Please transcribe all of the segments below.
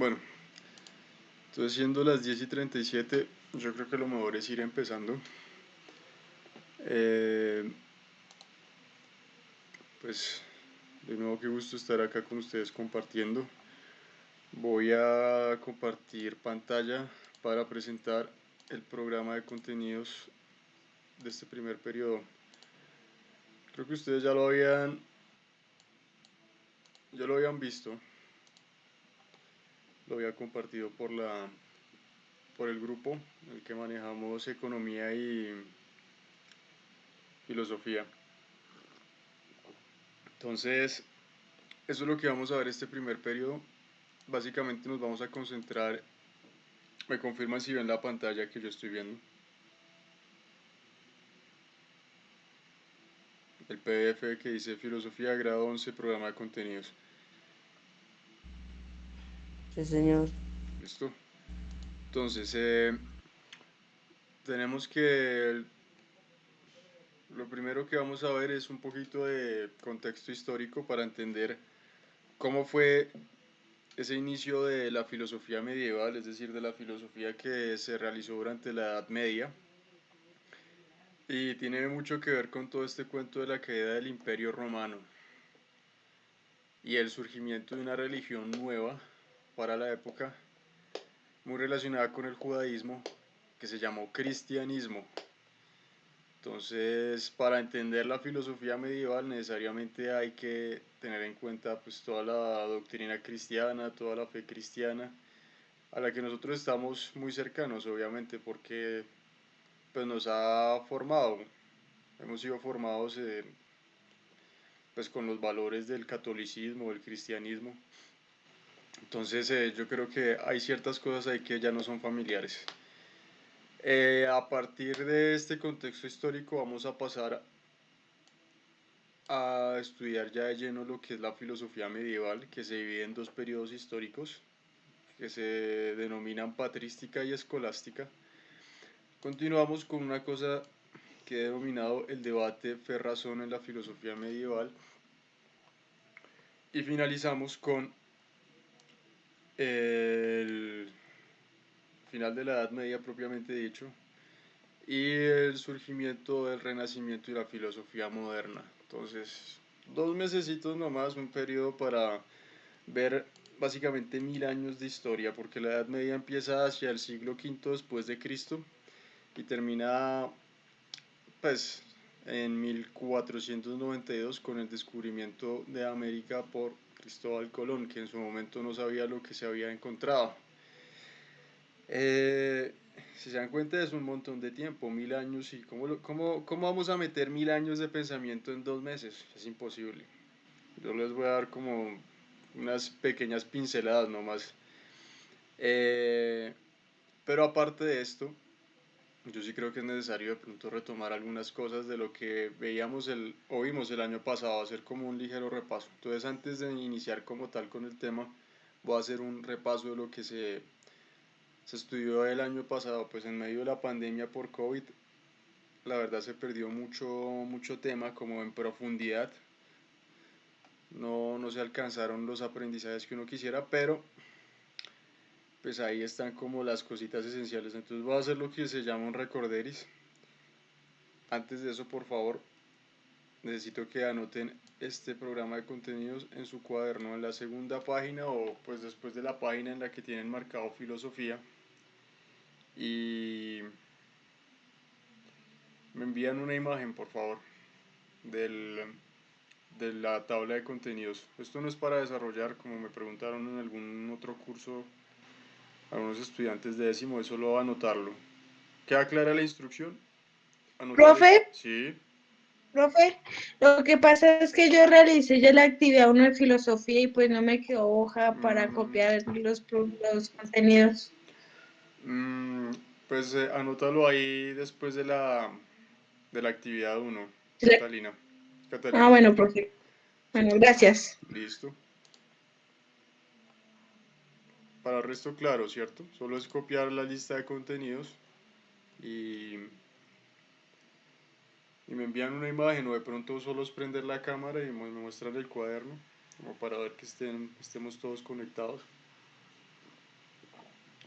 Bueno, entonces siendo las 10:37, yo creo que lo mejor es ir empezando. Pues de nuevo qué gusto estar acá con ustedes compartiendo. Voy a compartir pantalla para presentar el programa de contenidos de este primer periodo. Creo que ustedes ya lo habían visto. Lo había compartido por el grupo en el que manejamos economía y filosofía. Entonces, eso es lo que vamos a ver este primer periodo. Básicamente nos vamos a concentrar. Me confirman si ven la pantalla que yo estoy viendo. El PDF que dice Filosofía Grado 11, Programa de Contenidos. Sí, señor. ¿Listo? Entonces, tenemos que... Lo primero que vamos a ver es un poquito de contexto histórico para entender cómo fue ese inicio de la filosofía medieval, es decir, de la filosofía que se realizó durante la Edad Media. Y tiene mucho que ver con todo este cuento de la caída del Imperio Romano y el surgimiento de una religión nueva para la época, muy relacionada con el judaísmo, que se llamó cristianismo. Entonces, para entender la filosofía medieval necesariamente hay que tener en cuenta pues toda la doctrina cristiana, toda la fe cristiana, a la que nosotros estamos muy cercanos, obviamente, porque pues nos ha formado, hemos sido formados pues con los valores del catolicismo, del cristianismo. Entonces, yo creo que hay ciertas cosas ahí que ya no son familiares. A partir de este contexto histórico vamos a pasar a estudiar ya de lleno lo que es la filosofía medieval, que se divide en dos periodos históricos, que se denominan patrística y escolástica. Continuamos con una cosa que he denominado el debate fe-razón en la filosofía medieval. Y finalizamos con el final de la Edad Media propiamente dicho, y el surgimiento del Renacimiento y la filosofía moderna. Entonces, 2 mesecitos nomás, un periodo para ver básicamente 1000 años de historia, porque la Edad Media empieza hacia el siglo V después de Cristo y termina pues en 1492 con el descubrimiento de América por Cristóbal Colón, que en su momento no sabía lo que se había encontrado. Si se dan cuenta es un montón de tiempo, 1000 años, y ¿cómo vamos a meter 1000 años de pensamiento en 2 meses? Es imposible. Yo les voy a dar como unas pequeñas pinceladas nomás. Pero aparte de esto, yo sí creo que es necesario de pronto retomar algunas cosas de lo que vimos el año pasado, hacer como un ligero repaso. Entonces, antes de iniciar como tal con el tema, voy a hacer un repaso de lo que se estudió el año pasado. Pues en medio de la pandemia por COVID, la verdad se perdió mucho tema como en profundidad. No se alcanzaron los aprendizajes que uno quisiera, pero pues ahí están como las cositas esenciales. Entonces voy a hacer lo que se llama un recorderis. Antes de eso, por favor, necesito que anoten este programa de contenidos en su cuaderno, en la segunda página o pues después de la página en la que tienen marcado filosofía. Y me envían una imagen, por favor, de la tabla de contenidos. Esto no es para desarrollar, como me preguntaron en algún otro curso algunos estudiantes de décimo, es solo anotarlo. ¿Queda clara la instrucción? Anotar Profe, es... Sí. profe, lo que pasa es que yo realicé ya la actividad 1 de filosofía y pues no me quedó hoja para Mm, copiar los contenidos. mm, pues anótalo ahí después de la actividad 1, Sí, Catalina. ah, Catalina. bueno, profe. Bueno, gracias. Listo. Para el resto, claro, ¿cierto? Solo es copiar la lista de contenidos y, y me envían una imagen o de pronto solo es prender la cámara y me muestran el cuaderno, como para ver que estemos todos conectados.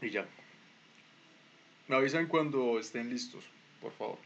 Y ya. Me avisan cuando estén listos, por favor.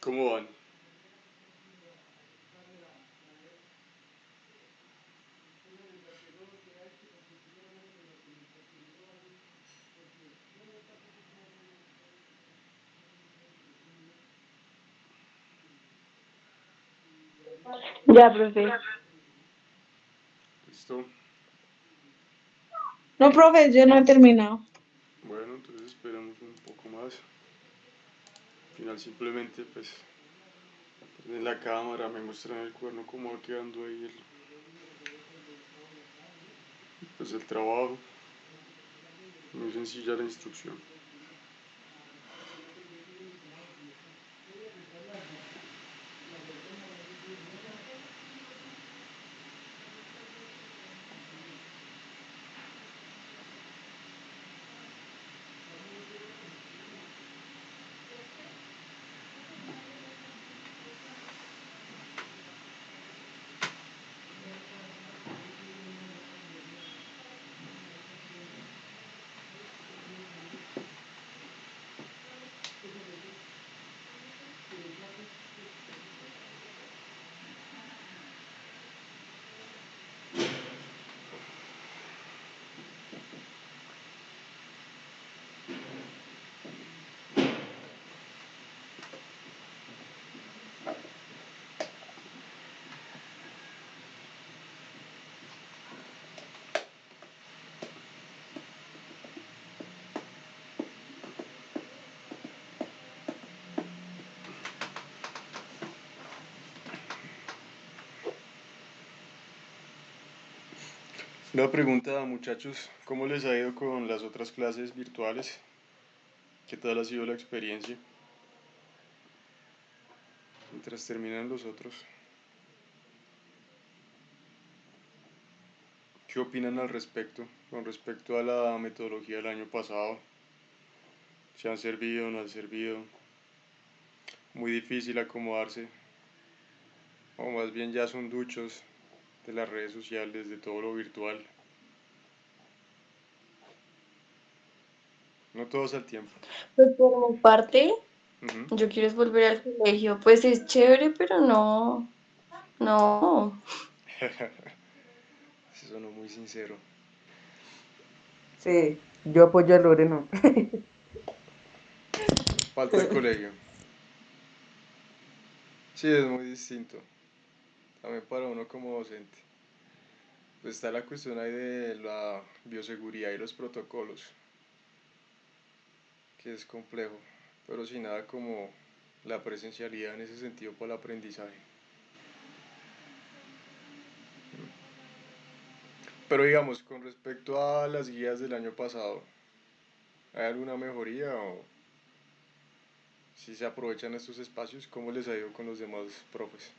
¿Cómo van? Ya, profe. ¿Listo? No, profe, yo no he terminado. Bueno, entonces esperamos un poco más. Al final simplemente pues en la cámara me muestran el cuerno cómo va quedando ahí pues el trabajo. Muy sencilla la instrucción. Una pregunta, muchachos, ¿cómo les ha ido con las otras clases virtuales? ¿Qué tal ha sido la experiencia mientras terminan los otros? ¿Qué opinan al respecto, con respecto a la metodología del año pasado? ¿Se han servido o no han servido? Muy difícil acomodarse, o más bien ya son duchos de las redes sociales, de todo lo virtual. No todos al tiempo. Pues por mi parte, Ujú. yo quiero es volver al colegio. Pues es chévere, pero no, no. Sí, sonó muy sincero. Sí, yo apoyo a Lorena. Falta el colegio. Sí, es muy distinto. También para uno como docente. Pues está la cuestión ahí de la bioseguridad y los protocolos, que es complejo, pero sin nada como la presencialidad en ese sentido para el aprendizaje. Pero digamos, con respecto a las guías del año pasado, ¿hay alguna mejoría o si se aprovechan estos espacios? ¿Cómo les ha ido con los demás profes?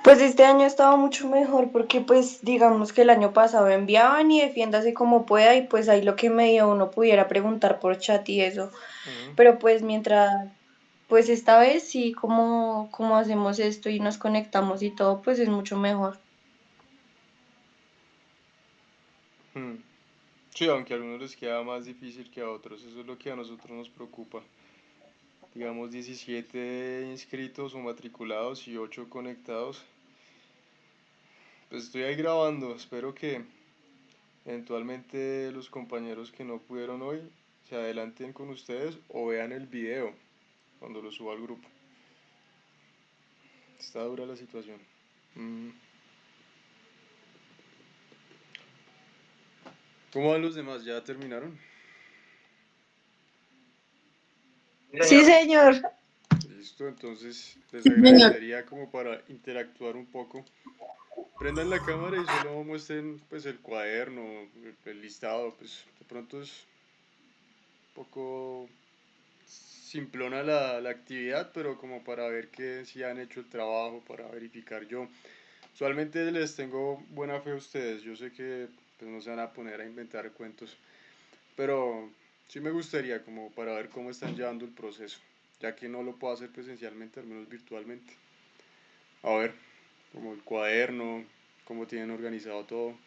Pues este año ha estado mucho mejor porque pues digamos que el año pasado enviaban y defiéndase como pueda y pues ahí lo que medio uno pudiera preguntar por chat y eso. Ujú. Pero pues mientras, pues esta vez sí, como hacemos esto y nos conectamos y todo, pues es mucho mejor. Hmm. Sí, aunque a algunos les queda más difícil que a otros, eso es lo que a nosotros nos preocupa. Digamos 17 inscritos o matriculados y 8 conectados. Pues estoy ahí grabando, espero que eventualmente los compañeros que no pudieron hoy se adelanten con ustedes o vean el video cuando lo suba al grupo. Está dura la situación. Mm. ¿Cómo van los demás? ¿Ya terminaron? Sí, señor. Listo, entonces les Sí, señor. agradecería como para interactuar un poco. Prendan la cámara y solo muestren pues el cuaderno, el listado, pues de pronto es un poco simplona la actividad, pero como para ver que si han hecho el trabajo, para verificar yo. Usualmente les tengo buena fe a ustedes, yo sé que pues, no se van a poner a inventar cuentos, pero sí me gustaría como para ver cómo están llevando el proceso, ya que no lo puedo hacer presencialmente, al menos virtualmente. A ver, como el cuaderno, cómo tienen organizado todo,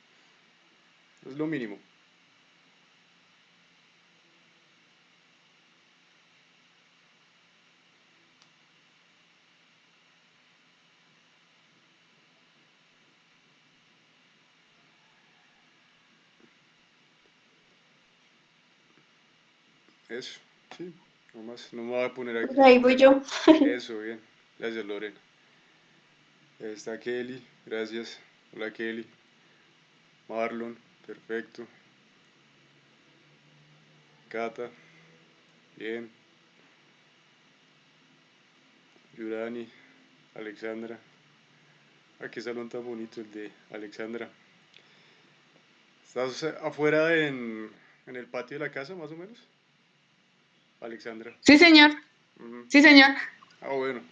es lo mínimo. Eso, sí, nomás, no me voy a poner Pues aquí. ahí voy yo. Eso, bien, gracias Lorena. Ahí está Kelly, gracias. Hola Kelly. Marlon, perfecto. Cata, bien. Yurani, Alexandra. Ah, qué salón tan bonito el de Alexandra. ¿Estás afuera en el patio de la casa, más o menos? Alexandra. Sí, señor. Ujú. Sí, señor. Ah, bueno.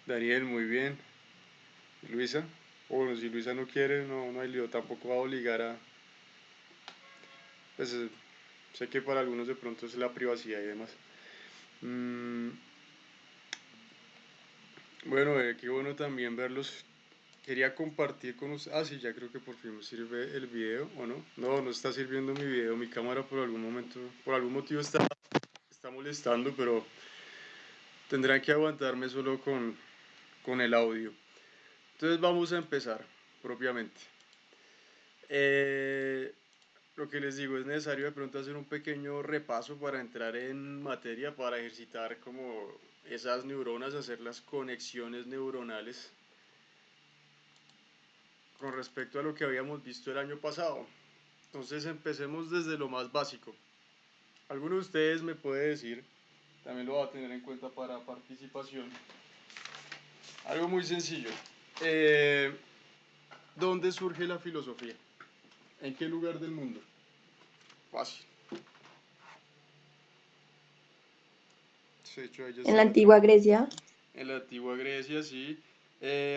Daniel, muy bien. ¿Y Luisa? Bueno, si Luisa no quiere, no, no hay lío. Tampoco va a obligar a... Pues sé que para algunos de pronto es la privacidad y demás. Mm, bueno, qué bueno también verlos. Quería compartir con ustedes. Ah, sí, ya creo que por fin me sirve el video, ¿o no? No, no está sirviendo mi video. Mi cámara por algún momento, por algún motivo está molestando, pero tendrán que aguantarme solo con el audio. Entonces vamos a empezar propiamente. Eh, lo que les digo, es necesario de pronto hacer un pequeño repaso para entrar en materia, para ejercitar como esas neuronas, hacer las conexiones neuronales con respecto a lo que habíamos visto el año pasado. Entonces empecemos desde lo más básico. ¿Alguno de ustedes me puede decir, también lo va a tener en cuenta para participación, algo muy sencillo? ¿Dónde surge la filosofía? ¿En qué lugar del mundo? Fácil. De hecho, ahí ya En la está la antigua trampa. Grecia. En la antigua Grecia, sí.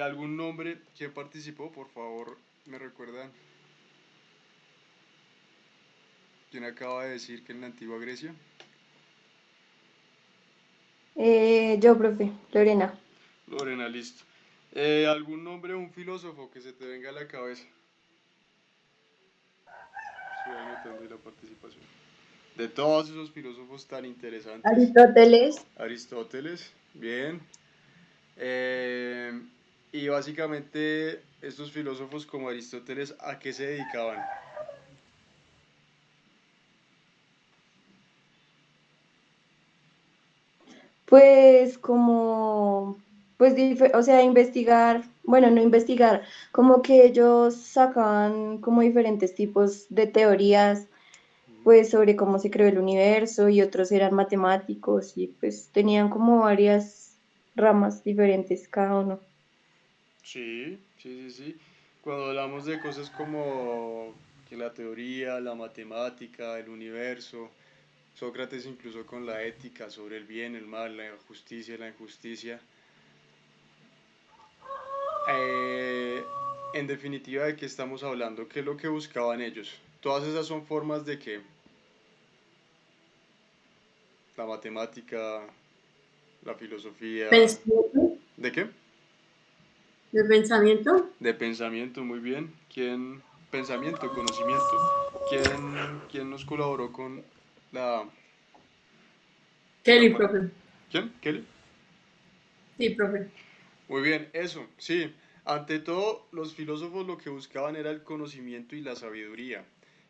¿Algún nombre? ¿Quién participó? Por favor, me recuerdan. ¿Quién acaba de decir que en la antigua Grecia? Yo, profe, Lorena. Lorena, listo. ¿Algún nombre de un filósofo que se te venga a la cabeza? Estoy anotando ahí la participación. De todos esos filósofos tan interesantes. Aristóteles. Aristóteles, bien. Eh, y básicamente estos filósofos como Aristóteles, ¿a qué se dedicaban? Pues como, pues, o sea, investigar, bueno, no investigar, como que ellos sacaban como diferentes tipos de teorías, pues sobre cómo se creó el universo y otros eran matemáticos y pues tenían como varias ramas diferentes cada uno. Sí, sí, sí, sí. Cuando hablamos de cosas como que la teoría, la matemática, el universo, Sócrates incluso con la ética sobre el bien, el mal, la justicia, la injusticia. Eh, en definitiva, ¿de qué estamos hablando? ¿Qué es lo que buscaban ellos? Todas esas son formas de que la matemática, la filosofía, Pensamiento, ¿de qué? de pensamiento. De pensamiento, muy bien. ¿Quién? Pensamiento, conocimiento. ¿Quién nos colaboró la, con la Kelly, palabra? profe. ¿Quién? ¿Kelly? Sí, profe. Muy bien, eso, sí. Ante todo, los filósofos lo que buscaban era el conocimiento y la sabiduría.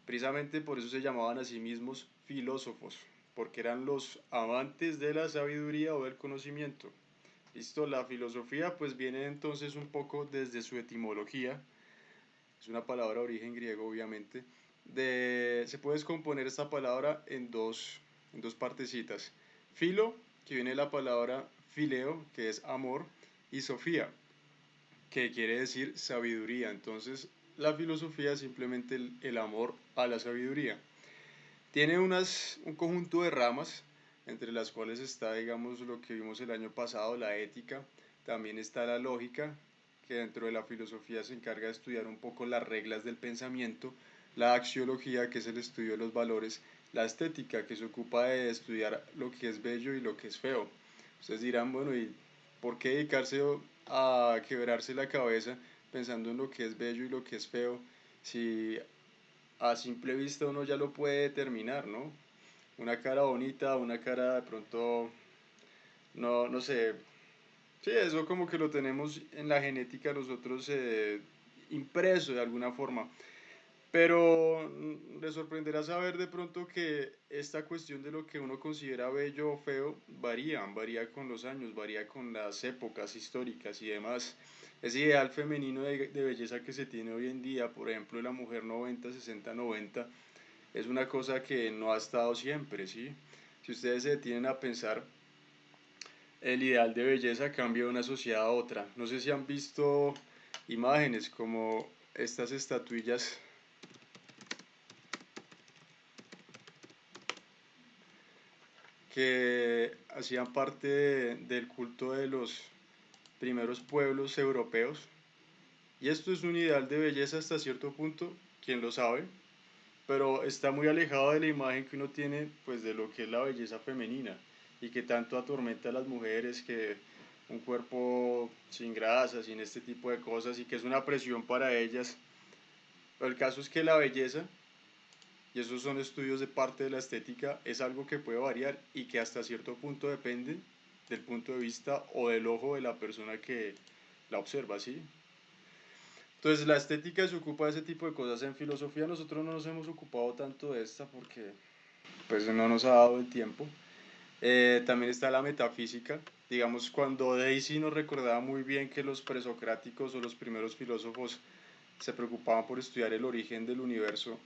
Precisamente por eso se llamaban a sí mismos filósofos, porque eran los amantes de la sabiduría o del conocimiento. Listo, la filosofía pues viene entonces un poco desde su etimología, es una palabra de origen griego obviamente, se puede descomponer esta palabra en dos partecitas. Filo, que viene de la palabra fileo, que es amor, y sofía, que quiere decir sabiduría. Entonces, la filosofía es simplemente el amor a la sabiduría. Tiene un conjunto de ramas, entre las cuales está, digamos, lo que vimos el año pasado, la ética, también está la lógica, que dentro de la filosofía se encarga de estudiar un poco las reglas del pensamiento, la axiología, que es el estudio de los valores, la estética, que se ocupa de estudiar lo que es bello y lo que es feo. Ustedes dirán, bueno, ¿y por qué dedicarse a quebrarse la cabeza pensando en lo que es bello y lo que es feo si a simple vista uno ya lo puede determinar, ¿no? Una cara bonita, una cara de pronto, no sé, sí, eso como que lo tenemos en la genética nosotros impreso de alguna forma. Pero le sorprenderá saber de pronto que esta cuestión de lo que uno considera bello o feo varía con los años, varía con las épocas históricas y demás. Ese ideal femenino de belleza que se tiene hoy en día, por ejemplo, la mujer 90, 60, 90, es una cosa que no ha estado siempre, ¿sí? Si ustedes se detienen a pensar, el ideal de belleza cambia de una sociedad a otra. No sé si han visto imágenes como estas estatuillas que hacían parte del culto de los primeros pueblos europeos. Y esto es un ideal de belleza hasta cierto punto, quién lo sabe, pero está muy alejado de la imagen que uno tiene pues de lo que es la belleza femenina y que tanto atormenta a las mujeres, que un cuerpo sin grasa, sin este tipo de cosas, y que es una presión para ellas. Pero el caso es que la belleza, y esos son estudios de parte de la estética, es algo que puede variar y que hasta cierto punto depende del punto de vista o del ojo de la persona que la observa, ¿sí? Entonces la estética se ocupa de ese tipo de cosas. En filosofía nosotros no nos hemos ocupado tanto de esta porque pues no nos ha dado el tiempo. También está la metafísica. Digamos, cuando Daisy nos recordaba muy bien que los presocráticos o los primeros filósofos se preocupaban por estudiar el origen del universo,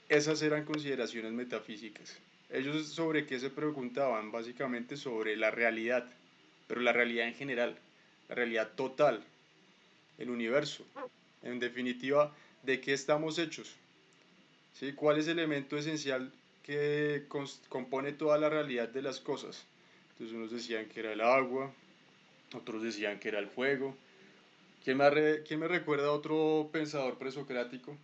esas eran consideraciones metafísicas. Ellos sobre qué se preguntaban, básicamente sobre la realidad, pero la realidad en general, la realidad total, el universo. En definitiva, ¿de qué estamos hechos? ¿Sí? ¿Cuál es el elemento esencial que compone toda la realidad de las cosas? Entonces unos decían que era el agua, otros decían que era el fuego. ¿Quién me recuerda a otro pensador presocrático?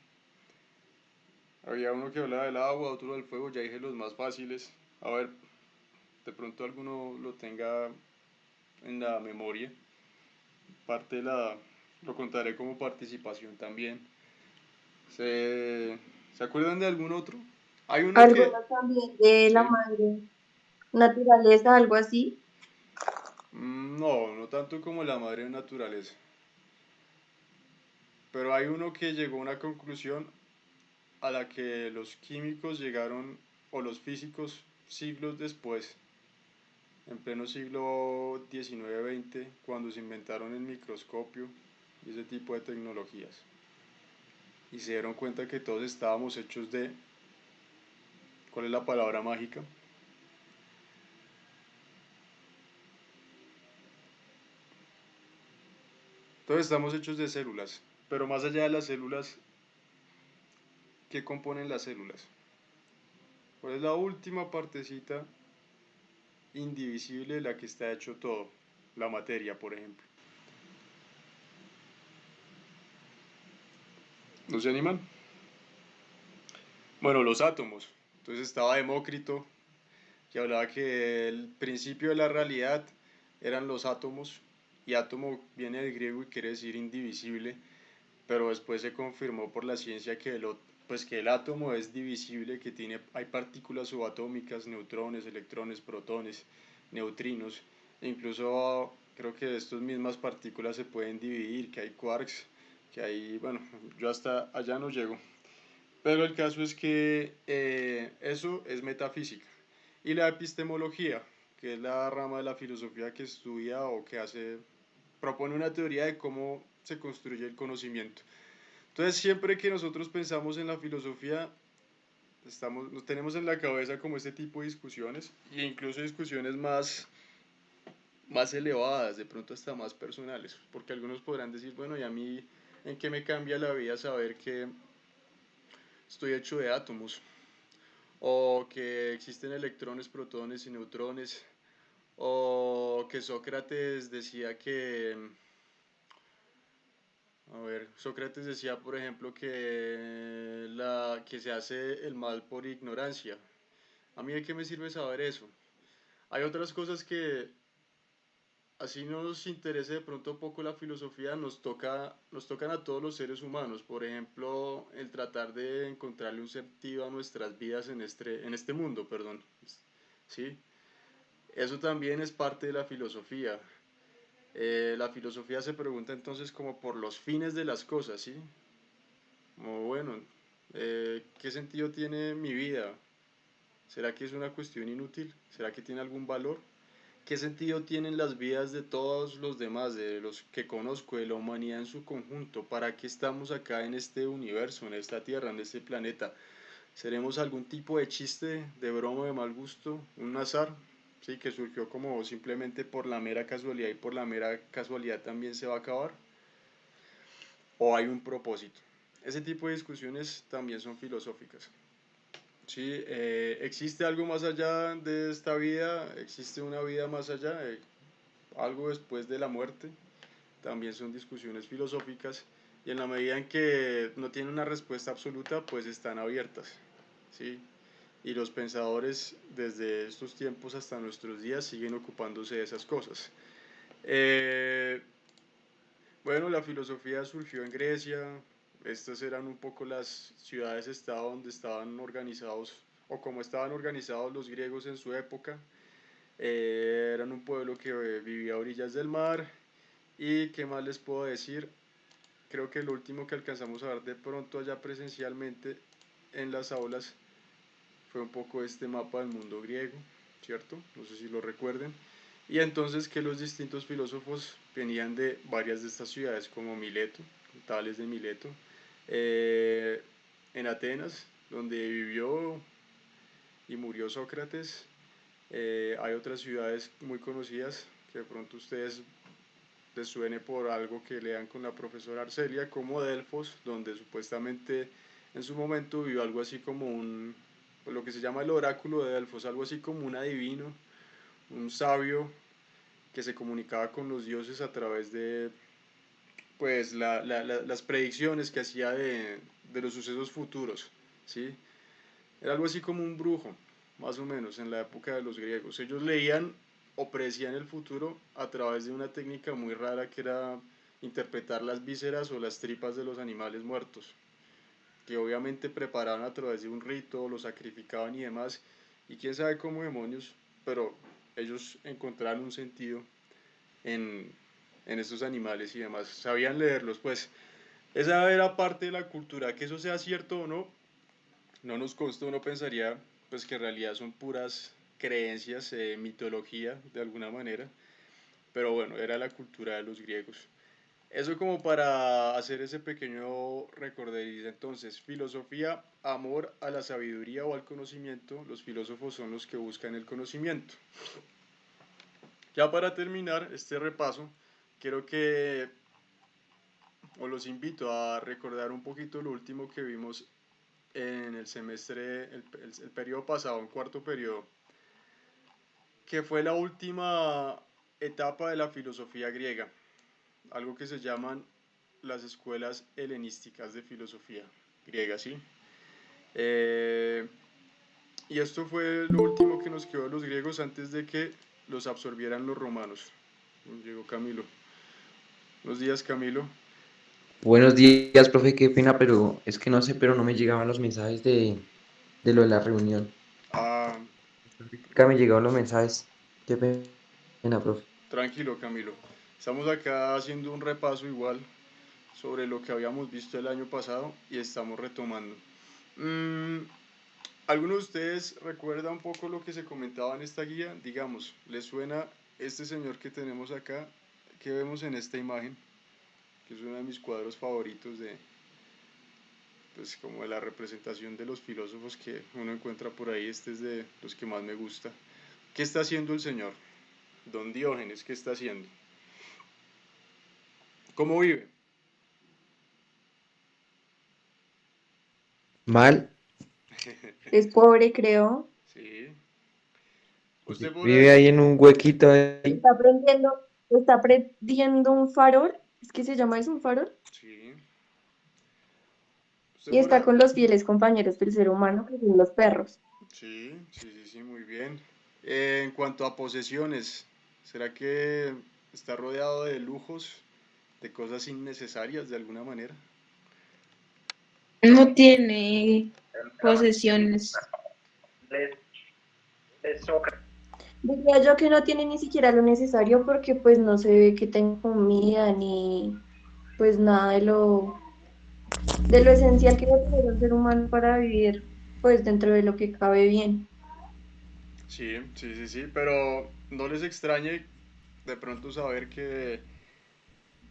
Había uno que hablaba del agua, otro del fuego, ya dije los más fáciles. A ver, de pronto alguno lo tenga en la memoria. Parte de lo contaré como participación también. ¿Se acuerdan de algún otro? Hay uno que, Algunos también de la sí, madre naturaleza, algo así. no, no tanto como la madre naturaleza, pero hay uno que llegó a una conclusión a la que los químicos llegaron, o los físicos, siglos después, en pleno siglo XIX-XX, cuando se inventaron el microscopio y ese tipo de tecnologías. Y se dieron cuenta que todos estábamos hechos de, ¿cuál es la palabra mágica? Todos estamos hechos de células, pero más allá de las células, ¿qué componen las células? ¿Cuál es la última partecita indivisible de la que está hecho todo? La materia, por ejemplo. ¿No se animan? Bueno, los átomos. Entonces estaba Demócrito, que hablaba que el principio de la realidad eran los átomos, y átomo viene del griego y quiere decir indivisible, pero después se confirmó por la ciencia que pues que el átomo es divisible, que hay partículas subatómicas, neutrones, electrones, protones, neutrinos, e incluso creo que estas mismas partículas se pueden dividir, que hay quarks, que hay, bueno, yo hasta allá no llego. Pero el caso es que eso es metafísica. Y la epistemología, que es la rama de la filosofía que estudia o que propone una teoría de cómo se construye el conocimiento. Entonces, siempre que nosotros pensamos en la filosofía, nos tenemos en la cabeza como este tipo de discusiones, e incluso discusiones más elevadas, de pronto hasta más personales, porque algunos podrán decir, bueno, ¿y a mí en qué me cambia la vida saber que estoy hecho de átomos? O que existen electrones, protones y neutrones, o que Sócrates decía a ver, Sócrates decía, por ejemplo, que se hace el mal por ignorancia. ¿A mí de qué me sirve saber eso? Hay otras cosas que, así nos interese de pronto poco la filosofía, nos tocan a todos los seres humanos. Por ejemplo, el tratar de encontrarle un sentido a nuestras vidas en este mundo, perdón. ¿Sí? Eso también es parte de la filosofía. La filosofía se pregunta entonces como por los fines de las cosas, ¿sí? Como bueno, ¿qué sentido tiene mi vida? ¿Será que es una cuestión inútil? ¿Será que tiene algún valor? ¿Qué sentido tienen las vidas de todos los demás, de los que conozco, de la humanidad en su conjunto? ¿Para qué estamos acá en este universo, en esta tierra, en este planeta? ¿Seremos algún tipo de chiste, de broma, de mal gusto, un azar? Sí, que surgió como simplemente por la mera casualidad y por la mera casualidad también se va a acabar. ¿O hay un propósito? Ese tipo de discusiones también son filosóficas. Sí, ¿existe algo más allá de esta vida? ¿Existe una vida más allá? ¿Algo después de la muerte? También son discusiones filosóficas, y en la medida en que no tienen una respuesta absoluta, pues están abiertas. ¿Sí? Y los pensadores desde estos tiempos hasta nuestros días siguen ocupándose de esas cosas. Eh, bueno, la filosofía surgió en Grecia. Estas eran un poco las ciudades-estado donde estaban organizados, o como estaban organizados los griegos en su época. Eran un pueblo que vivía a orillas del mar. ¿Y qué más les puedo decir? Creo que lo último que alcanzamos a ver de pronto allá presencialmente en las aulas fue un poco este mapa del mundo griego, ¿cierto? No sé si lo recuerden. Y entonces que los distintos filósofos venían de varias de estas ciudades, como Mileto, Tales de Mileto, eh, en Atenas, donde vivió y murió Sócrates. Hay otras ciudades muy conocidas que de pronto ustedes les suene por algo que lean con la profesora Arcelia, como Delfos, donde supuestamente en su momento vivió algo así como pues, lo que se llama el oráculo de Delfos, algo así como un adivino, un sabio que se comunicaba con los dioses a través de pues las predicciones que hacía de los sucesos futuros, ¿sí? Era algo así como un brujo, más o menos, en la época de los griegos. Ellos leían o predecían el futuro a través de una técnica muy rara que era interpretar las vísceras o las tripas de los animales muertos, que obviamente preparaban a través de un rito, lo sacrificaban y demás, y quién sabe cómo demonios, pero ellos encontraron un sentido en, en estos animales y demás, sabían leerlos, pues esa era parte de la cultura, que eso sea cierto o no, no nos consta, uno pensaría pues que en realidad son puras creencias, mitología de alguna manera, pero bueno, era la cultura de los griegos. Eso como para hacer ese pequeño recorderiz. Entonces, filosofía, amor a la sabiduría o al conocimiento. Los filósofos son los que buscan el conocimiento. Ya para terminar este repaso, quiero que, o los invito a recordar un poquito lo último que vimos en el semestre, el periodo pasado, en cuarto periodo, que fue la última etapa de la filosofía griega, algo que se llaman las escuelas helenísticas de filosofía griega, ¿sí? Eh, y esto fue lo último que nos quedó de los griegos antes de que los absorbieran los romanos. Llegó Camilo. Buenos días, Camilo. Buenos días, profe, qué pena, pero es que no sé, pero no me llegaban los mensajes de lo de la reunión. Ah, Nunca me llegaban los mensajes. Qué pena, profe. tranquilo, Camilo. Estamos acá haciendo un repaso igual sobre lo que habíamos visto el año pasado y estamos retomando. Mm, ¿Alguno de ustedes recuerda un poco lo que se comentaba en esta guía? Digamos, ¿les suena este señor que tenemos acá, que vemos en esta imagen, que es uno de mis cuadros favoritos de, pues como de la representación de los filósofos que uno encuentra por ahí? Este es de los que más me gusta. ¿Qué está haciendo el señor? Don Diógenes, ¿qué está haciendo? ¿Cómo vive? Mal, Es pobre, creo. Sí. Usted por vive ahí, ahí en un huequito ahí. Está prendiendo un farol. ¿Es que se llama eso un farol? sí. Usted Y por está ahí, con los fieles compañeros del ser humano, que son los perros. sí, sí, sí, sí, muy bien. En cuanto a posesiones, ¿será que está rodeado de lujos, de cosas innecesarias de alguna manera? No tiene posesiones. Diría yo que no tiene ni siquiera lo necesario porque pues no se ve que tenga comida ni pues nada de lo esencial que debe tener un ser humano para vivir pues dentro de lo que cabe bien. Sí, sí, sí, sí, pero no les extrañe de pronto saber que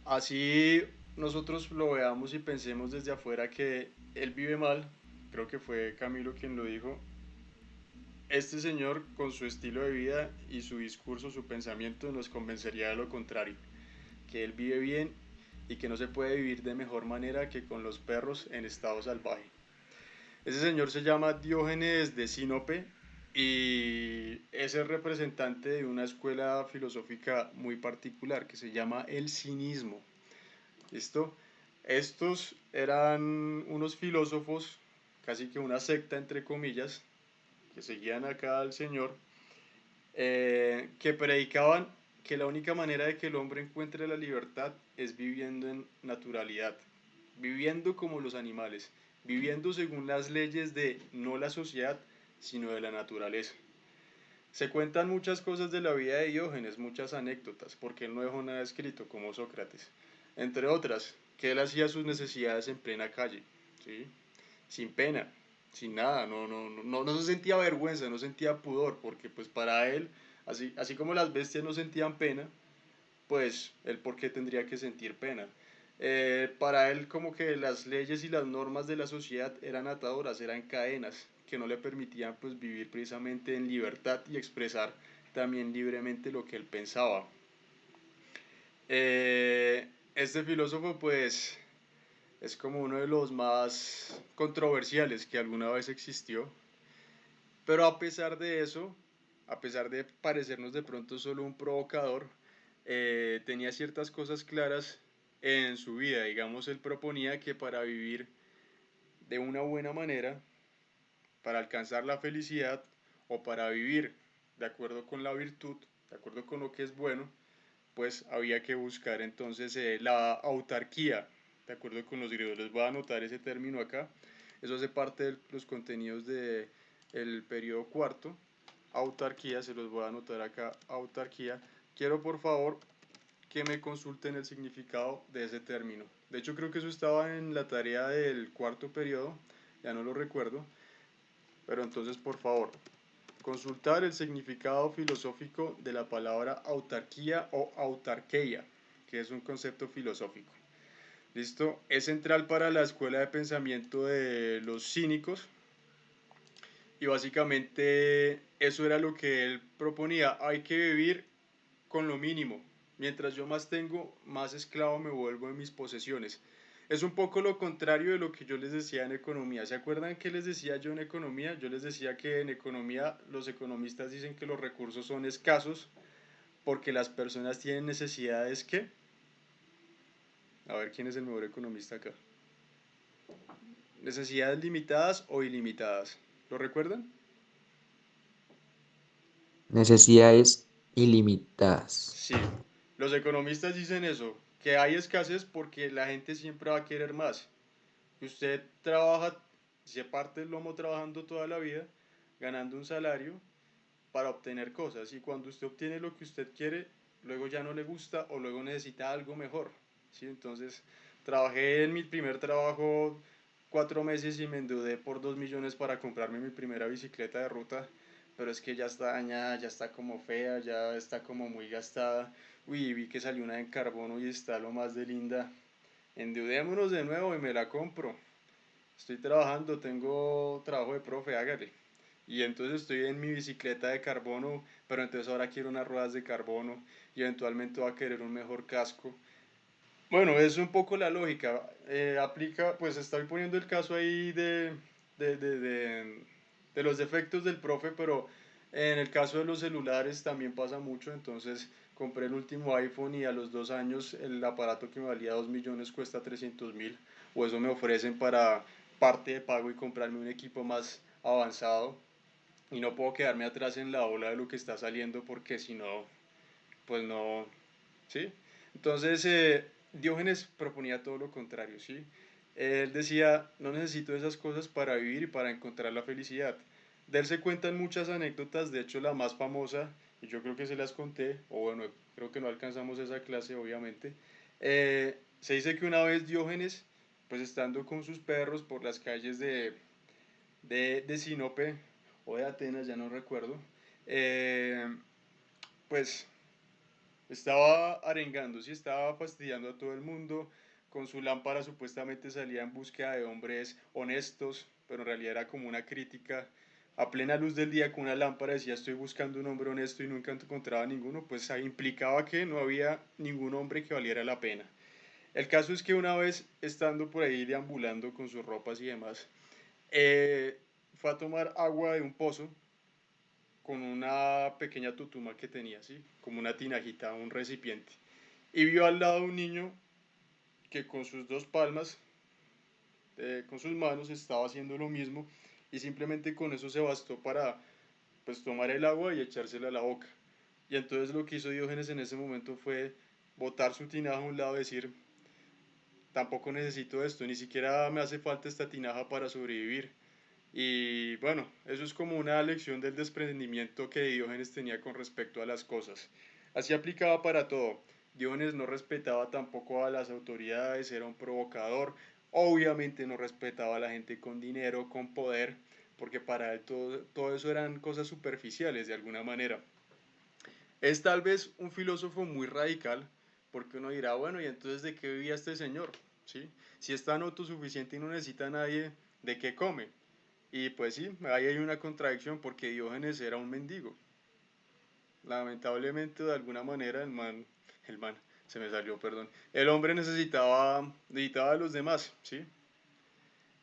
así nosotros lo veamos y pensemos desde afuera que él vive mal, creo que fue Camilo quien lo dijo, este señor con su estilo de vida y su discurso, su pensamiento nos convencería de lo contrario, que él vive bien y que no se puede vivir de mejor manera que con los perros en estado salvaje. Ese señor se llama Diógenes de Sinope y es el representante de una escuela filosófica muy particular que se llama el cinismo. ¿Listo? Estos eran unos filósofos, casi que una secta entre comillas, que seguían acá al Señor, que predicaban que la única manera de que el hombre encuentre la libertad es viviendo en naturalidad, viviendo como los animales, viviendo según las leyes de no la sociedad, sino de la naturaleza. Se cuentan muchas cosas de la vida de Diógenes, muchas anécdotas, porque él no dejó nada escrito como Sócrates. Entre otras, que él hacía sus necesidades en plena calle, ¿sí? Sin pena, sin nada, no se sentía vergüenza, no sentía pudor, porque pues para él, así como las bestias no sentían pena, pues él por qué tendría que sentir pena. Para él como que las leyes y las normas de la sociedad eran atadoras, eran cadenas que no le permitían pues vivir precisamente en libertad y expresar también libremente lo que él pensaba. Este filósofo pues es como uno de los más controversiales que alguna vez existió, pero a pesar de eso, a pesar de parecernos de pronto solo un provocador, tenía ciertas cosas claras en su vida. Digamos, él proponía que para vivir de una buena manera, para alcanzar la felicidad o para vivir de acuerdo con la virtud, de acuerdo con lo que es bueno, pues había que buscar entonces la autarquía, de acuerdo con los griegos. Les voy a anotar ese término acá. Eso hace parte de los contenidos del periodo cuarto. Autarquía, se los voy a anotar acá, autarquía. Quiero por favor que me consulten el significado de ese término. De hecho creo que eso estaba en la tarea del cuarto periodo, ya no lo recuerdo, pero entonces por favor, consultar el significado filosófico de la palabra autarquía o autarquía, que es un concepto filosófico. ¿Listo? Es central para la escuela de pensamiento de los cínicos y básicamente eso era lo que él proponía. Hay que vivir con lo mínimo. Mientras yo más tengo, más esclavo me vuelvo de mis posesiones. Es un poco lo contrario de lo que yo les decía en economía. ¿Se acuerdan qué les decía yo en economía? Yo les decía que en economía los economistas dicen que los recursos son escasos porque las personas tienen necesidades que... A ver, ¿quién es el mejor economista acá? Necesidades limitadas o ilimitadas. ¿Lo recuerdan? Necesidades ilimitadas. Sí. Los economistas dicen eso, que hay escasez porque la gente siempre va a querer más. Que usted trabaja, se parte el lomo trabajando toda la vida, ganando un salario para obtener cosas. Y cuando usted obtiene lo que usted quiere, luego ya no le gusta o luego necesita algo mejor. ¿Sí? Entonces, trabajé en mi primer trabajo 4 meses y me endeudé por 2 millones para comprarme mi primera bicicleta de ruta. Pero es que ya está dañada, ya está como fea, ya está como muy gastada. Uy, vi que salió una en carbono y está lo más de linda. Endeudémonos de nuevo y me la compro. Estoy trabajando, tengo trabajo de profe, hágale. Y entonces estoy en mi bicicleta de carbono, pero entonces ahora quiero unas ruedas de carbono y eventualmente va a querer un mejor casco. Bueno, es un poco la lógica. Aplica, pues estoy poniendo el caso ahí de, de, de, de los defectos del profe, pero en el caso de los celulares también pasa mucho. Entonces compré el último iPhone y a los 2 años el aparato que me valía 2 millones cuesta 300.000. O eso me ofrecen para parte de pago y comprarme un equipo más avanzado. Y no puedo quedarme atrás en la ola de lo que está saliendo porque si no, pues no, ¿sí? Entonces, Diógenes proponía todo lo contrario, ¿sí? Él decía, no necesito esas cosas para vivir y para encontrar la felicidad. De él se cuentan muchas anécdotas, de hecho la más famosa, y yo creo que se las conté, o bueno, creo que no alcanzamos esa clase, obviamente. Se dice que una vez Diógenes, pues estando con sus perros por las calles de Sinope, o de Atenas, ya no recuerdo, eh, pues estaba arengando, sí, estaba fastidiando a todo el mundo. Con su lámpara supuestamente salía en búsqueda de hombres honestos, pero en realidad era como una crítica. A plena luz del día con una lámpara decía estoy buscando un hombre honesto y nunca encontraba ninguno, pues ahí implicaba que no había ningún hombre que valiera la pena. El caso es que una vez estando por ahí deambulando con sus ropas y demás, fue a tomar agua de un pozo con una pequeña tutuma que tenía, ¿sí? Como una tinajita, un recipiente. Y vio al lado un niño que con sus dos palmas, con sus manos, estaba haciendo lo mismo y simplemente con eso se bastó para pues tomar el agua y echársela a la boca. Y entonces lo que hizo Diógenes en ese momento fue botar su tinaja a un lado y decir, tampoco necesito esto, ni siquiera me hace falta esta tinaja para sobrevivir. Y bueno, eso es como una lección del desprendimiento que Diógenes tenía con respecto a las cosas. Así aplicaba para todo. Diógenes no respetaba tampoco a las autoridades, era un provocador. Obviamente no respetaba a la gente con dinero, con poder, porque para él todo eso eran cosas superficiales de alguna manera. Es tal vez un filósofo muy radical, porque uno dirá, bueno, ¿y entonces de qué vivía este señor? ¿Sí? Si es tan autosuficiente y no necesita a nadie, ¿de qué come? Y pues sí, ahí hay una contradicción porque Diógenes era un mendigo. Lamentablemente, de alguna manera, el man se me salió, perdón. El hombre necesitaba de los demás, ¿sí?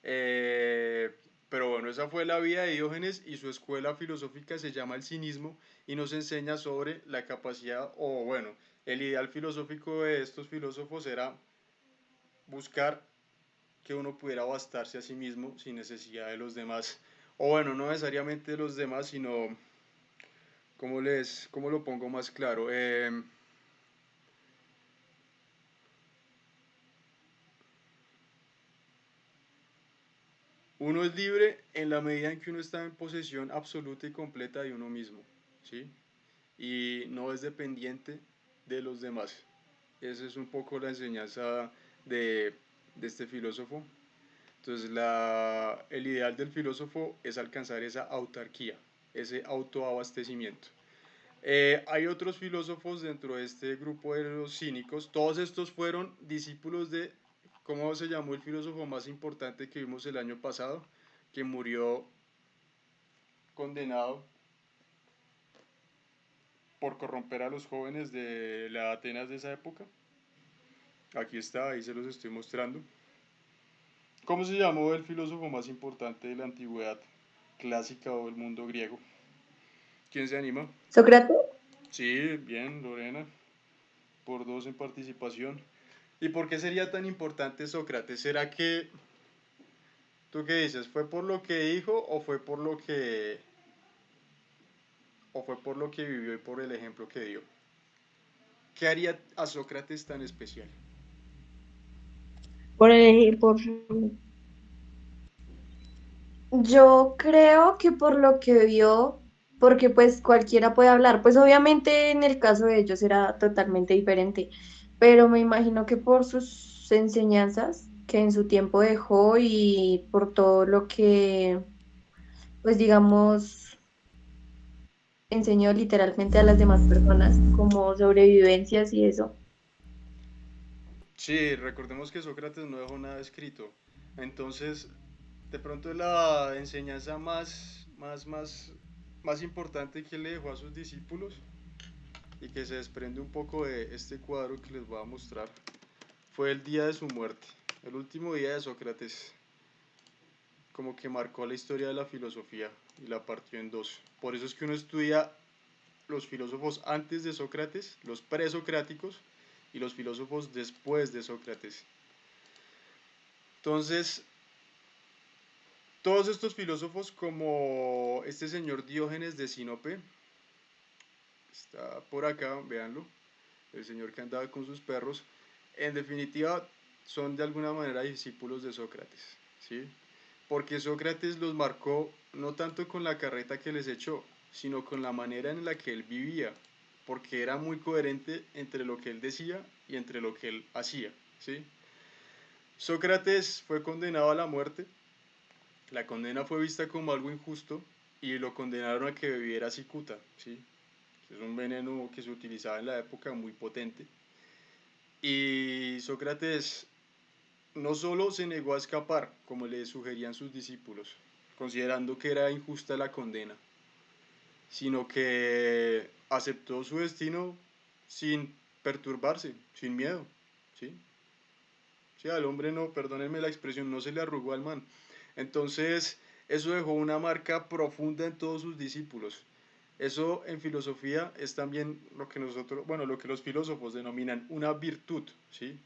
Eh, pero bueno, esa fue la vida de Diógenes y su escuela filosófica se llama el cinismo y nos enseña sobre la capacidad, o bueno, el ideal filosófico de estos filósofos era buscar que uno pudiera bastarse a sí mismo sin necesidad de los demás. O bueno, no necesariamente de los demás, sino, cómo lo pongo más claro? Uno es libre en la medida en que uno está en posesión absoluta y completa de uno mismo, ¿sí? Y no es dependiente de los demás. Esa es un poco la enseñanza de, de este filósofo. Entonces, el ideal del filósofo es alcanzar esa autarquía, ese autoabastecimiento. Hay otros filósofos dentro de este grupo de los cínicos. Todos estos fueron discípulos de, ¿cómo se llamó el filósofo más importante que vimos el año pasado? Que murió condenado por corromper a los jóvenes de la Atenas de esa época. Aquí está, ahí se los estoy mostrando. ¿Cómo se llamó el filósofo más importante de la antigüedad clásica o del mundo griego? ¿Quién se anima? ¿Sócrates? Sí, bien, Lorena, por 2 en participación. ¿Y por qué sería tan importante Sócrates? ¿Será que, tú qué dices, fue por lo que dijo o fue por lo que vivió y por el ejemplo que dio? ¿Qué haría a Sócrates tan especial? por Yo creo que por lo que vio, porque pues cualquiera puede hablar, pues obviamente en el caso de ellos era totalmente diferente, pero me imagino que por sus enseñanzas que en su tiempo dejó y por todo lo que, pues digamos, enseñó literalmente a las demás personas, como sobrevivencias y eso. Sí, recordemos que Sócrates no dejó nada escrito. Entonces, de pronto la enseñanza más importante que le dejó a sus discípulos y que se desprende un poco de este cuadro que les voy a mostrar fue el día de su muerte, el último día de Sócrates, como que marcó la historia de la filosofía y la partió en dos. Por eso es que uno estudia los filósofos antes de Sócrates, los presocráticos, y los filósofos después de Sócrates. Entonces, todos estos filósofos como este señor Diógenes de Sinope, está por acá, véanlo, el señor que andaba con sus perros, en definitiva son de alguna manera discípulos de Sócrates, ¿sí? Porque Sócrates los marcó no tanto con la carreta que les echó, sino con la manera en la que él vivía, porque era muy coherente entre lo que él decía y entre lo que él hacía, ¿sí? Sócrates fue condenado a la muerte, la condena fue vista como algo injusto y lo condenaron a que bebiera cicuta, ¿sí? Es un veneno que se utilizaba en la época muy potente. Y Sócrates no solo se negó a escapar, como le sugerían sus discípulos, considerando que era injusta la condena, sino que aceptó su destino sin perturbarse, sin miedo, ¿sí? Sí, al hombre no, perdónenme la expresión, no se le arrugó al man. Entonces, eso dejó una marca profunda en todos sus discípulos. Eso en filosofía es también lo que nosotros, bueno, lo que los filósofos denominan una virtud, ¿sí?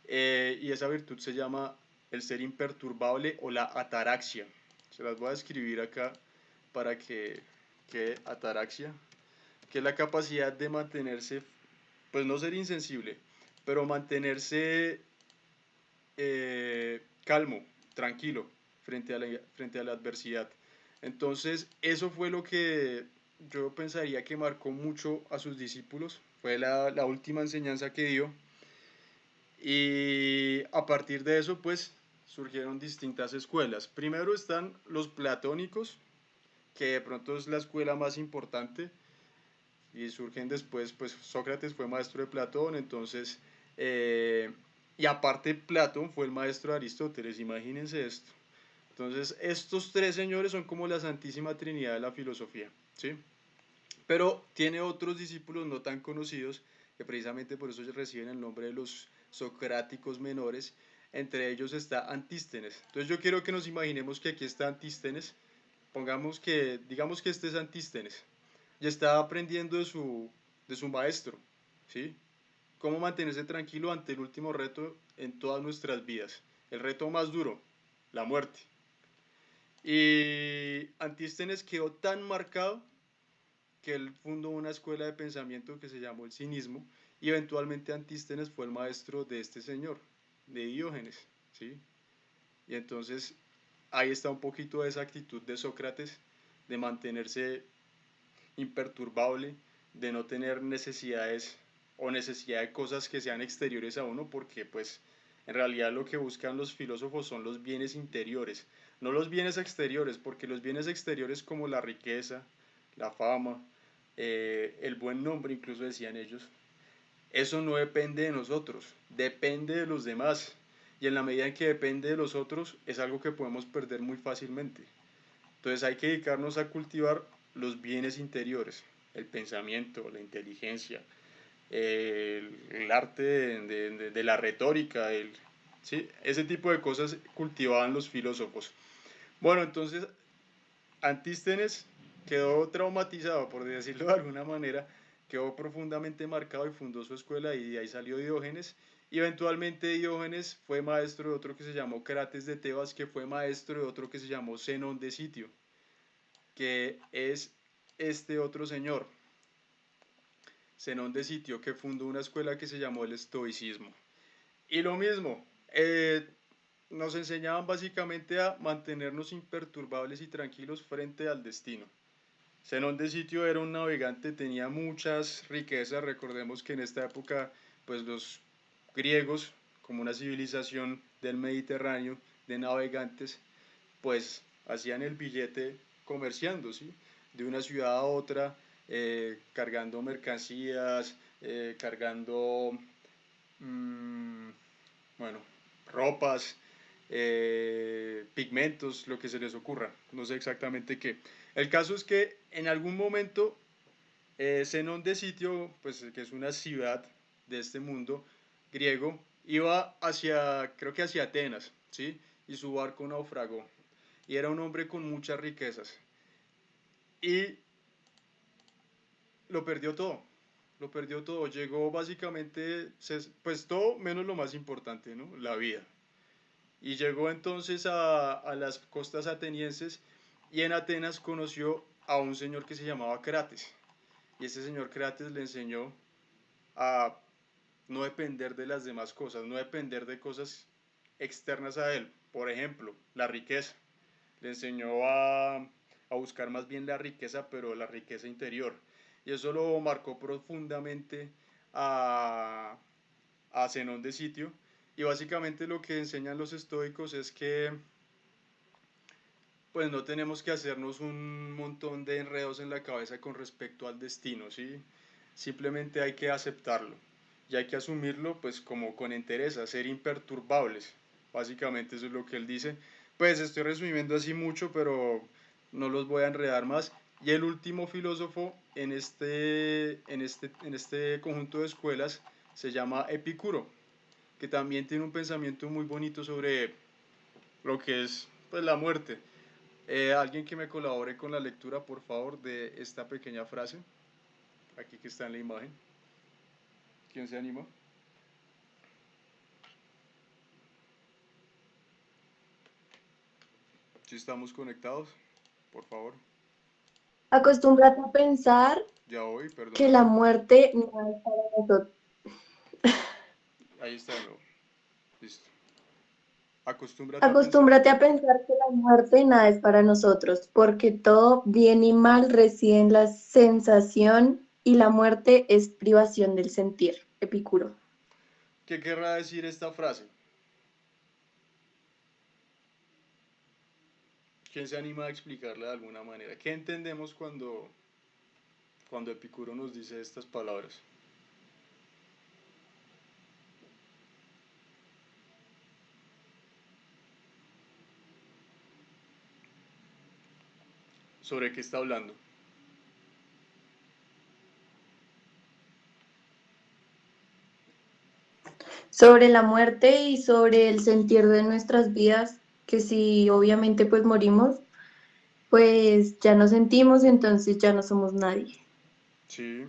Y esa virtud se llama el ser imperturbable o la ataraxia. Se las voy a escribir acá para que quede ataraxia, que es la capacidad de mantenerse, pues no ser insensible, pero mantenerse calmo, tranquilo frente a la adversidad. Entonces, eso fue lo que yo pensaría que marcó mucho a sus discípulos, fue la última enseñanza que dio. Y a partir de eso, pues, surgieron distintas escuelas. Primero están los platónicos, que de pronto es la escuela más importante, y surgen después, pues Sócrates fue maestro de Platón, entonces, y aparte Platón fue el maestro de Aristóteles, imagínense esto. Entonces, estos tres señores son como la Santísima Trinidad de la filosofía, ¿sí? Pero tiene otros discípulos no tan conocidos, que precisamente por eso reciben el nombre de los socráticos menores. Entre ellos está Antístenes. Entonces yo quiero que nos imaginemos que aquí está Antístenes. Digamos que este es Antístenes. Y está aprendiendo de su maestro, ¿sí? Cómo mantenerse tranquilo ante el último reto en todas nuestras vidas. El reto más duro, la muerte. Y Antístenes quedó tan marcado que él fundó una escuela de pensamiento que se llamó el cinismo, y eventualmente Antístenes fue el maestro de este señor, de Diógenes, ¿sí? Y entonces ahí está un poquito de esa actitud de Sócrates, de mantenerse imperturbable, de no tener necesidades o necesidad de cosas que sean exteriores a uno, porque pues en realidad lo que buscan los filósofos son los bienes interiores, no los bienes exteriores, porque los bienes exteriores como la riqueza, la fama, el buen nombre, incluso decían ellos, eso no depende de nosotros, depende de los demás. Y en la medida en que depende de los otros, es algo que podemos perder muy fácilmente. Entonces hay que dedicarnos a cultivar los bienes interiores, el pensamiento, la inteligencia, el arte de la retórica, ¿sí? Ese tipo de cosas cultivaban los filósofos. Bueno, entonces Antístenes quedó traumatizado, por decirlo de alguna manera, quedó profundamente marcado y fundó su escuela, y de ahí salió Diógenes. Y eventualmente Diógenes fue maestro de otro que se llamó Crates de Tebas, que fue maestro de otro que se llamó Zenón de Sitio, que es este otro señor, Zenón de Sitio, que fundó una escuela que se llamó el estoicismo. Y lo mismo, nos enseñaban básicamente a mantenernos imperturbables y tranquilos frente al destino. Zenón de Sitio era un navegante, tenía muchas riquezas. Recordemos que en esta época, pues los griegos, como una civilización del Mediterráneo de navegantes, pues hacían el billete comerciando, ¿sí? De una ciudad a otra, cargando mercancías, cargando, mmm, bueno, ropas, pigmentos, lo que se les ocurra, no sé exactamente qué. El caso es que en algún momento Zenón de Sitio, pues que es una ciudad de este mundo griego, iba hacia, creo que hacia Atenas, ¿sí? Y su barco naufragó. Y era un hombre con muchas riquezas. Y lo perdió todo. Lo perdió todo. Llegó básicamente, pues todo menos lo más importante, ¿no? La vida. Y llegó entonces a las costas atenienses, y en Atenas conoció a un señor que se llamaba Crates. Y ese señor Crates le enseñó a no depender de las demás cosas, no depender de cosas externas a él. Por ejemplo, la riqueza. Le enseñó a buscar más bien la riqueza, pero la riqueza interior. Y eso lo marcó profundamente a, a Zenón de Sitio. Y básicamente lo que enseñan los estoicos es que pues no tenemos que hacernos un montón de enredos en la cabeza con respecto al destino, ¿sí? Simplemente hay que aceptarlo y hay que asumirlo pues como con entereza, ser imperturbables. Básicamente eso es lo que él dice. Pues estoy resumiendo así mucho, pero no los voy a enredar más. Y el último filósofo en este conjunto de escuelas se llama Epicuro, que también tiene un pensamiento muy bonito sobre lo que es pues la muerte. Alguien que me colabore con la lectura, por favor, de esta pequeña frase, aquí que está en la imagen. ¿Quién se anima? Si estamos conectados, por favor. Acostúmbrate a pensar Ya voy, que la perdóname. muerte no es para nosotros. Ahí está de nuevo. Listo. Acostúmbrate a pensar. Acostúmbrate a pensar que la muerte nada es para nosotros, porque todo bien y mal reside en la sensación y la muerte es privación del sentir. Epicuro. ¿Qué querrá decir esta frase? ¿Quién se anima a explicarla de alguna manera? ¿Qué entendemos cuando Epicuro nos dice estas palabras? ¿Sobre qué está hablando? sobre la muerte y sobre el sentir de nuestras vidas, que si obviamente pues morimos, pues ya no sentimos, entonces ya no somos nadie. Sí,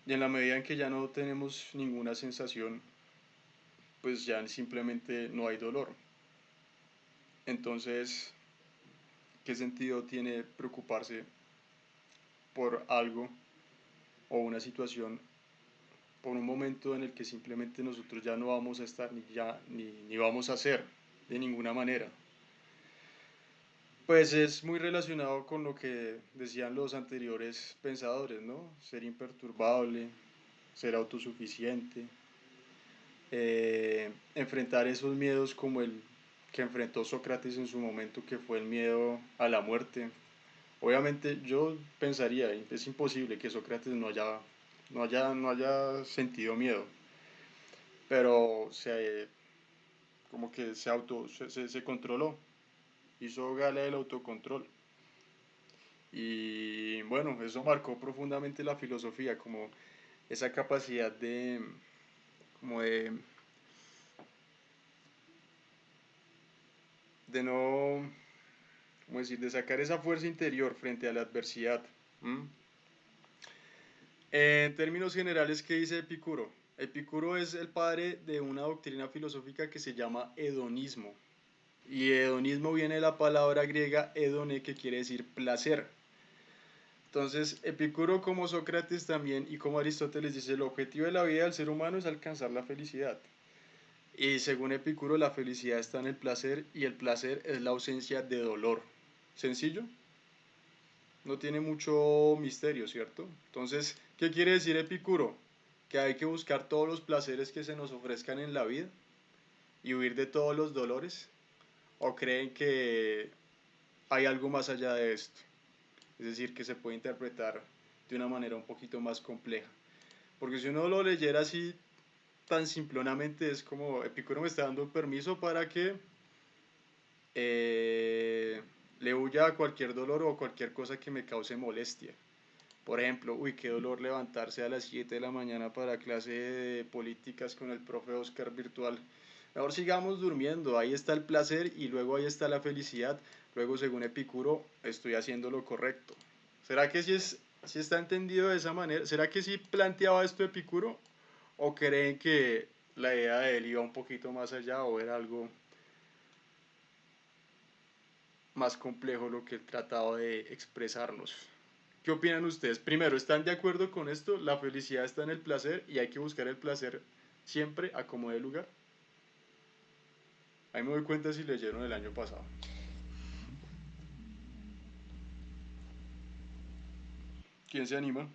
y en la medida en que ya no tenemos ninguna sensación, pues ya simplemente no hay dolor. Entonces, ¿qué sentido tiene preocuparse por algo o una situación por un momento en el que simplemente nosotros ya no vamos a estar ni vamos a ser de ninguna manera? Pues es muy relacionado con lo que decían los anteriores pensadores, ¿no? Ser imperturbable, ser autosuficiente, enfrentar esos miedos como el que enfrentó Sócrates en su momento, que fue el miedo a la muerte. Obviamente yo pensaría, es imposible que Sócrates no haya sentido miedo, pero como que se controló, hizo gala del autocontrol. Y bueno, eso marcó profundamente la filosofía, como esa capacidad como de no, ¿cómo decir?, de sacar esa fuerza interior frente a la adversidad. ¿Mm? En términos generales, ¿qué dice Epicuro? Epicuro es el padre de una doctrina filosófica que se llama hedonismo. Y hedonismo viene de la palabra griega hedone, que quiere decir placer. Entonces, Epicuro, como Sócrates también y como Aristóteles, dice: el objetivo de la vida del ser humano es alcanzar la felicidad. Y según Epicuro, la felicidad está en el placer, y el placer es la ausencia de dolor. ¿Sencillo? No tiene mucho misterio, ¿cierto? Entonces, ¿qué quiere decir Epicuro? Que hay que buscar todos los placeres que se nos ofrezcan en la vida y huir de todos los dolores. ¿O creen que hay algo más allá de esto? Es decir, que se puede interpretar de una manera un poquito más compleja. Porque si uno lo leyera así tan simplonamente, es como Epicuro me está dando permiso para que eh, le huya a cualquier dolor o cualquier cosa que me cause molestia. Por ejemplo, uy, qué dolor levantarse a las 7 de la mañana para clase de políticas con el profe Oscar virtual. Mejor sigamos durmiendo, ahí está el placer y luego ahí está la felicidad. Luego, según Epicuro, estoy haciendo lo correcto. ¿Será que si está entendido de esa manera? ¿Será que sí planteaba esto Epicuro? ¿O creen que la idea de él iba un poquito más allá o era algo más complejo lo que él trataba de expresarnos? ¿Qué opinan ustedes? Primero, ¿están de acuerdo con esto? La felicidad está en el placer y hay que buscar el placer siempre a como dé lugar. Ahí me doy cuenta si leyeron el año pasado. ¿Quién se anima?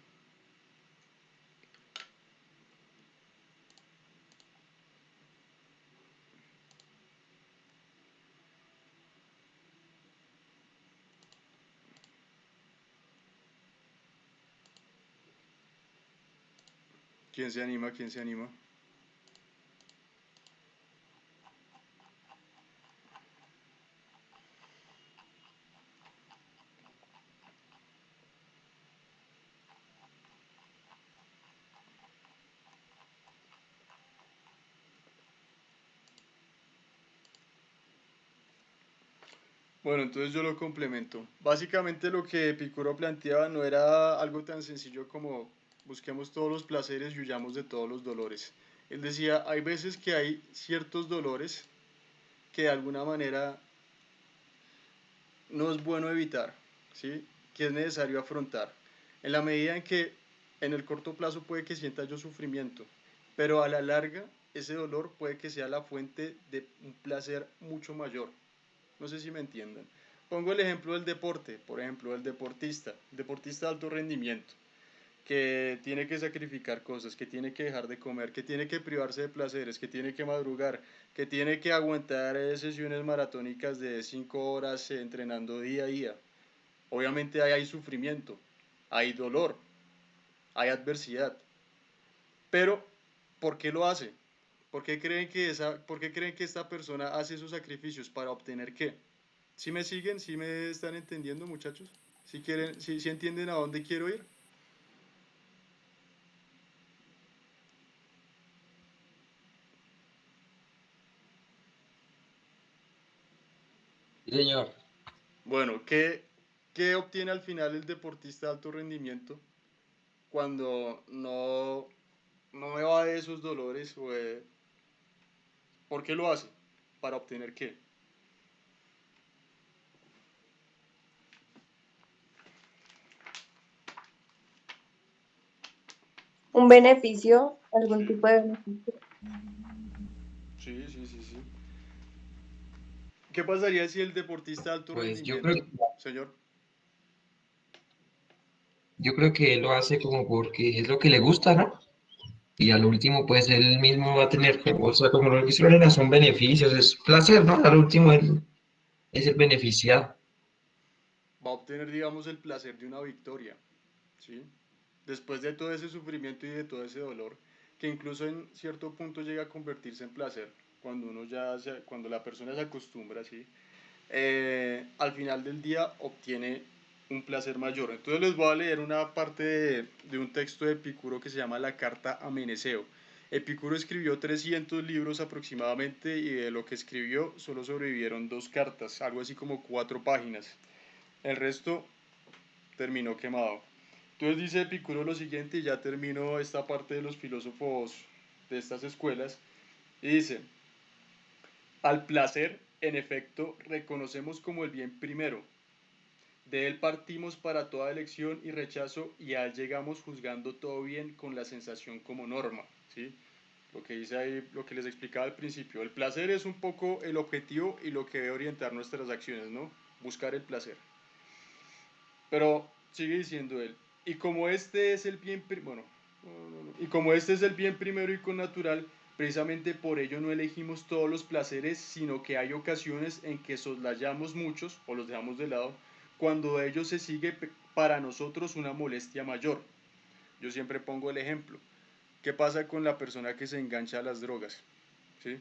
¿Quién se anima? ¿Quién se anima? Bueno, entonces yo lo complemento. Básicamente lo que Epicuro planteaba no era algo tan sencillo como busquemos todos los placeres y huyamos de todos los dolores. Él decía, hay veces que hay ciertos dolores que de alguna manera no es bueno evitar, ¿sí? Que es necesario afrontar. En la medida en que en el corto plazo puede que sienta yo sufrimiento, pero a la larga ese dolor puede que sea la fuente de un placer mucho mayor. No sé si me entiendan. Pongo el ejemplo del deporte, por ejemplo, el deportista de alto rendimiento, que tiene que sacrificar cosas, que tiene que dejar de comer, que tiene que privarse de placeres, que tiene que madrugar, que tiene que aguantar sesiones maratónicas de 5 horas entrenando día a día. Obviamente ahí hay sufrimiento, hay dolor, hay adversidad. Pero, ¿por qué lo hace? ¿Por qué creen que esta persona hace esos sacrificios? ¿Para obtener qué? ¿Sí me siguen? ¿Sí me están entendiendo, muchachos? ¿Sí quieren, sí entienden a dónde quiero ir? Sí, señor. Bueno, ¿qué obtiene al final el deportista de alto rendimiento cuando no evade esos dolores? ¿Por qué lo hace? ¿Para obtener qué? Un beneficio, algún Sí, tipo de beneficio. sí, sí, sí, sí. ¿Qué pasaría si el deportista de alto Pues yo creo, rendimiento, señor? yo creo que él lo hace como porque es lo que le gusta, ¿no? Y al último, pues él mismo va a tener, o sea, como lo dice Lorena, son beneficios, es placer, ¿no? Al último él es el beneficiado. Va a obtener, digamos, el placer de una victoria, ¿sí? Después de todo ese sufrimiento y de todo ese dolor, que incluso en cierto punto llega a convertirse en placer, cuando la persona se acostumbra, ¿sí? Al final del día obtiene un placer mayor. Entonces les voy a leer una parte de un texto de Epicuro que se llama La Carta a Meneceo. Epicuro escribió 300 libros aproximadamente y de lo que escribió solo sobrevivieron 2 cartas, algo así como 4 páginas. El resto terminó quemado. Entonces dice Epicuro lo siguiente y ya termino esta parte de los filósofos de estas escuelas. Y dice, al placer, en efecto, reconocemos como el bien primero. De él partimos para toda elección y rechazo y a él llegamos juzgando todo bien con la sensación como norma. ¿Sí? Lo que dice ahí, lo que les explicaba al principio. El placer es un poco el objetivo y lo que debe orientar nuestras acciones, ¿no? Buscar el placer. Pero sigue diciendo él, y como este es el bien, bueno, y como este es el bien primero y con natural, precisamente por ello no elegimos todos los placeres, sino que hay ocasiones en que soslayamos muchos o los dejamos de lado, cuando de ellos se sigue para nosotros una molestia mayor. Yo siempre pongo el ejemplo. ¿Qué pasa con la persona que se engancha a las drogas? ¿Sí?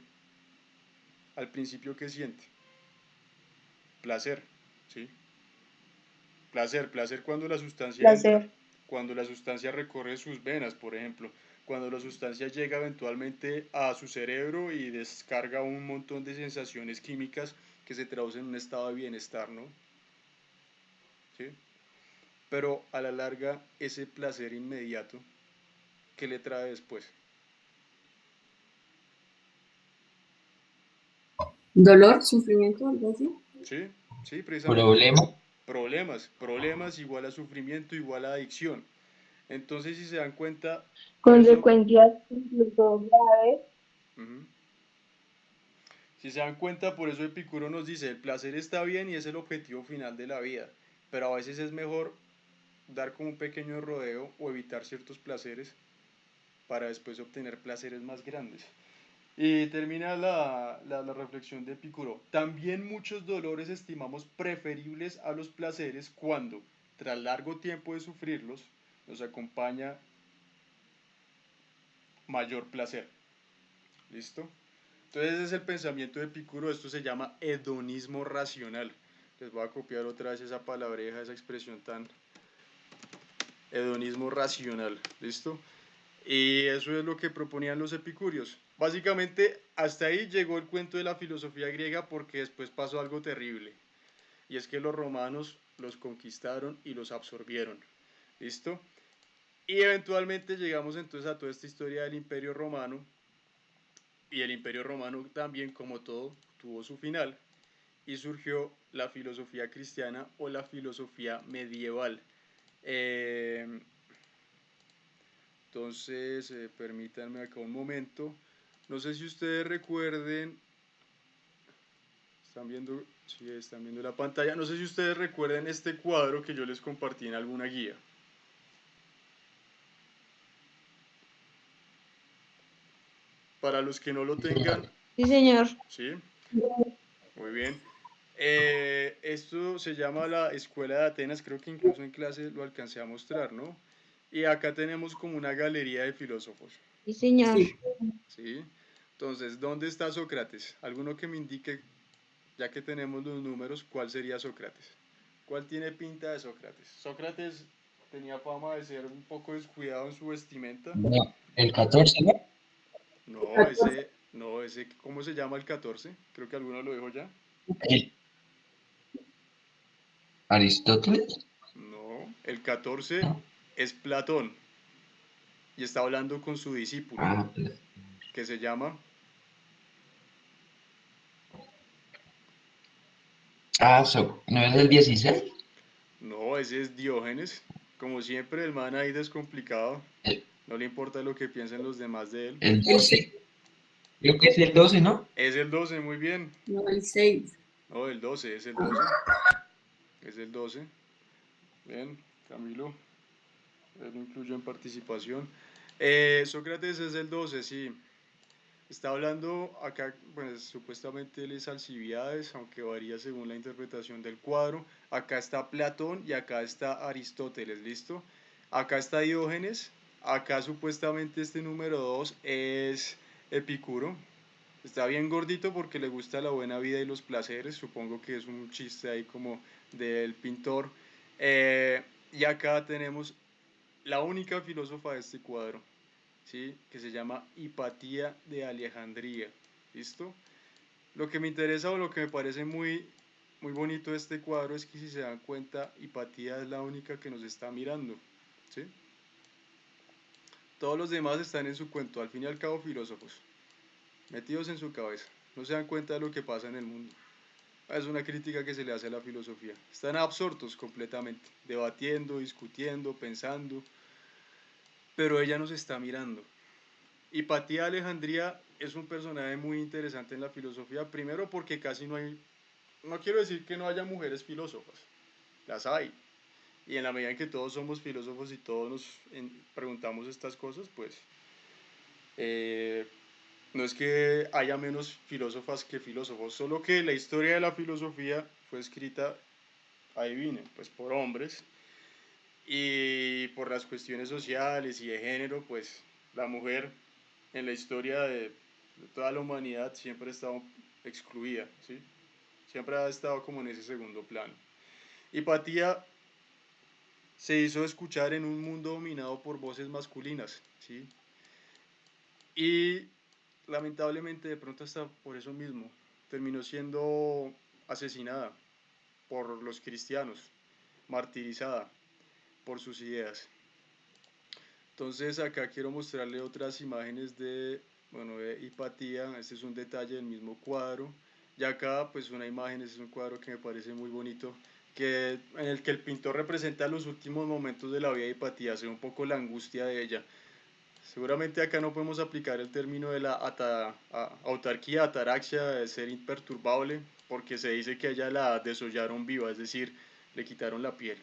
Al principio, ¿qué siente? Placer, ¿sí? Placer cuando la sustancia entra, Placer. cuando la sustancia recorre sus venas, por ejemplo, cuando la sustancia llega eventualmente a su cerebro y descarga un montón de sensaciones químicas que se traducen en un estado de bienestar, ¿no? ¿Sí? Pero a la larga, ese placer inmediato, ¿qué le trae después? Dolor, sufrimiento, algo así. ¿Sí? Sí, precisamente. Problema. Problemas igual a sufrimiento, igual a adicción. Entonces, si se dan cuenta, por eso, Consecuencias incluso graves. ujú, si se dan cuenta, por eso Epicuro nos dice, el placer está bien y es el objetivo final de la vida, pero a veces es mejor dar como un pequeño rodeo o evitar ciertos placeres para después obtener placeres más grandes. Y termina la reflexión de Epicuro. También muchos dolores estimamos preferibles a los placeres cuando, tras largo tiempo de sufrirlos, nos acompaña mayor placer. ¿Listo? Entonces ese es el pensamiento de Epicuro, esto se llama hedonismo racional. Les voy a copiar otra vez esa palabreja, esa expresión tan hedonismo racional, ¿listo? Y eso es lo que proponían los epicúreos. Básicamente hasta ahí llegó el cuento de la filosofía griega porque después pasó algo terrible. Y es que los romanos los conquistaron y los absorbieron. ¿Listo? Y eventualmente llegamos entonces a toda esta historia del imperio romano. Y el imperio romano también, como todo, tuvo su final. Y surgió la filosofía cristiana o la filosofía medieval. Eh, entonces, permítanme acá un momento. No sé si ustedes recuerden, están viendo, sí, están viendo la pantalla. No sé si ustedes recuerden este cuadro que yo les compartí en alguna guía. Para los que no lo tengan, Sí, señor. ¿sí? Muy bien. Esto se llama la Escuela de Atenas, creo que incluso en clase lo alcancé a mostrar, ¿no? Y acá tenemos como una galería de filósofos, Sí, señor. Sí. ¿sí? Entonces, ¿dónde está Sócrates? ¿Alguno que me indique, ya que tenemos los números, cuál sería Sócrates? ¿Cuál tiene pinta de Sócrates? Sócrates tenía fama de ser un poco descuidado en su vestimenta. No, el 14, ¿no? No, ese, ¿cómo se llama el 14? Creo que alguno lo dijo ya. El, ¿Aristóteles? No, el 14 ¿No? es Platón y está hablando con su discípulo, Ah, que se llama, ¿no es el 16? no, ese es Diógenes. Como siempre, el man ahí descomplicado, El, no le importa lo que piensen los demás de él. el El 12. Creo que es el 12, ¿no? Es el 12, muy bien. no, el 6. No, el 12, es el Ah, 12. Es el 12. Bien, Camilo, él lo incluyó en participación. Sócrates es el 12, sí. Está hablando acá, pues supuestamente él es Alcibiades, aunque varía según la interpretación del cuadro. Acá está Platón y acá está Aristóteles, ¿listo? Acá está Diógenes, acá supuestamente este número 2 es Epicuro. Está bien gordito porque le gusta la buena vida y los placeres, supongo que es un chiste ahí como del pintor. Y acá tenemos la única filósofa de este cuadro, ¿sí? Que se llama Hipatía de Alejandría. ¿Listo? Lo que me interesa o lo que me parece muy bonito de este cuadro es que si se dan cuenta, Hipatía es la única que nos está mirando. ¿Sí? Todos los demás están en su cuento, al fin y al cabo filósofos, metidos en su cabeza. No se dan cuenta de lo que pasa en el mundo. Es una crítica que se le hace a la filosofía. Están absortos completamente, debatiendo, discutiendo, pensando, pero ella nos está mirando. Hipatía de Alejandría es un personaje muy interesante en la filosofía, primero porque casi no hay, no quiero decir que no haya mujeres filósofas, las hay, y en la medida en que todos somos filósofos y todos nos preguntamos estas cosas, pues eh, no es que haya menos filósofas que filósofos, solo que la historia de la filosofía fue escrita, adivinen, pues por hombres, y por las cuestiones sociales y de género, pues la mujer en la historia de toda la humanidad siempre ha estado excluida, ¿sí? Siempre ha estado como en ese segundo plano. Hipatía se hizo escuchar en un mundo dominado por voces masculinas, ¿sí? Y lamentablemente de pronto hasta por eso mismo terminó siendo asesinada por los cristianos, martirizada por sus ideas. Entonces acá quiero mostrarle otras imágenes de, bueno, de Hipatía. Este es un detalle del mismo cuadro. Y acá pues una imagen, este es un cuadro que me parece muy bonito, en el que el pintor representa los últimos momentos de la vida de Hipatía, se ve un poco la angustia de ella. Seguramente acá no podemos aplicar el término de la autarquía, ataraxia, de ser imperturbable, porque se dice que a ella la desollaron viva, es decir, le quitaron la piel.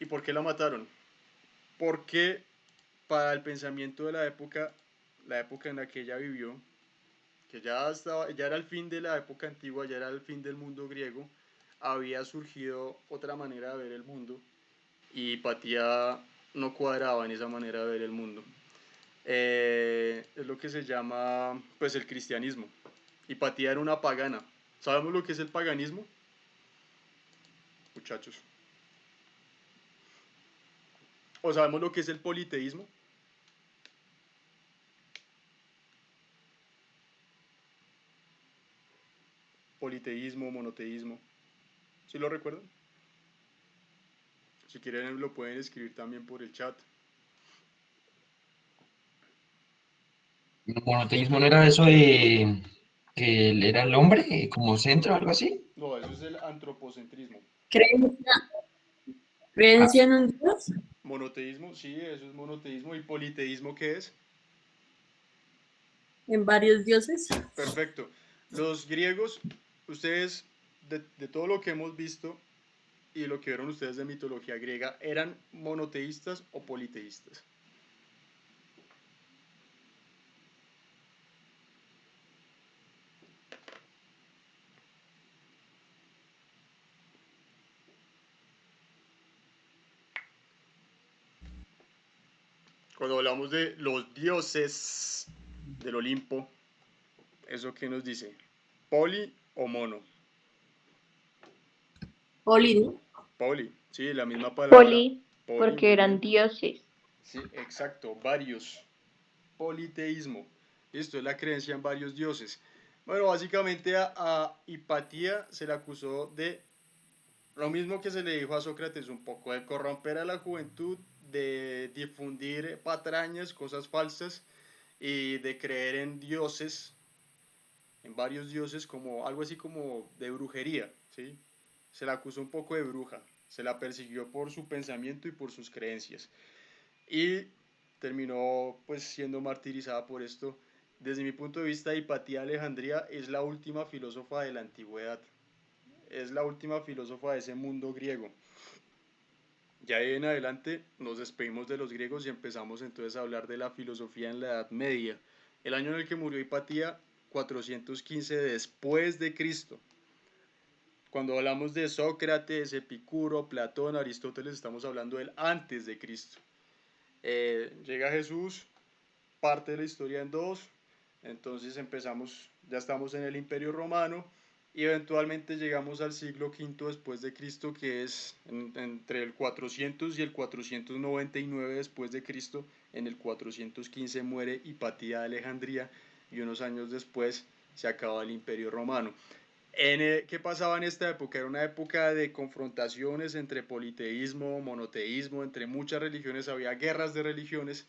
¿Y por qué la mataron? Porque para el pensamiento de la época en la que ella vivió, que ya era el fin de la época antigua, ya era el fin del mundo griego, había surgido otra manera de ver el mundo y Hipatía no cuadraba en esa manera de ver el mundo. Es lo que se llama pues el cristianismo. Hipatía era una pagana. ¿Sabemos lo que es el paganismo, muchachos? ¿O sabemos lo que es el politeísmo? Politeísmo, monoteísmo. ¿Sí lo recuerdan? Si quieren lo pueden escribir también por el chat. ¿El monoteísmo no era eso de que él era el hombre como centro o algo así? No, eso es el antropocentrismo. creencia, Ah, creencia en un Dios, Monoteísmo, sí, eso es monoteísmo. ¿Y politeísmo qué es? en varios dioses. Perfecto. Los griegos, ustedes, de todo lo que hemos visto y lo que vieron ustedes de mitología griega, ¿eran monoteístas o politeístas? Cuando hablamos de los dioses del Olimpo, ¿eso qué nos dice? ¿Poli o mono? Poli, ¿no? Poli, sí, la misma palabra. Poli, Poli, porque muy eran bien. dioses. Sí, exacto, varios. Politeísmo. Esto es la creencia en varios dioses. Bueno, básicamente a Hipatía se le acusó de lo mismo que se le dijo a Sócrates un poco, de corromper a la juventud, de difundir patrañas, cosas falsas, y de creer en dioses, en varios dioses, como algo así como de brujería, ¿sí? Se la acusó un poco de bruja, se la persiguió por su pensamiento y por sus creencias, y terminó pues siendo martirizada por esto. Desde mi punto de vista, Hipatía de Alejandría es la última filósofa de la antigüedad, es la última filósofa de ese mundo griego. Ya ahí en adelante nos despedimos de los griegos y empezamos entonces a hablar de la filosofía en la Edad Media. El año en el que murió Hipatía, 415 después de Cristo. Cuando hablamos de Sócrates, Epicuro, Platón, Aristóteles, estamos hablando del antes de Cristo. Llega Jesús, parte de la historia en dos, entonces empezamos, ya estamos en el Imperio Romano, y eventualmente llegamos al siglo V después de Cristo, que es entre el 400 y el 499 después de Cristo. En el 415 muere Hipatía de Alejandría y unos años después se acaba el Imperio Romano. ¿Qué pasaba en esta época? Era una época de confrontaciones entre politeísmo, monoteísmo, entre muchas religiones, había guerras de religiones,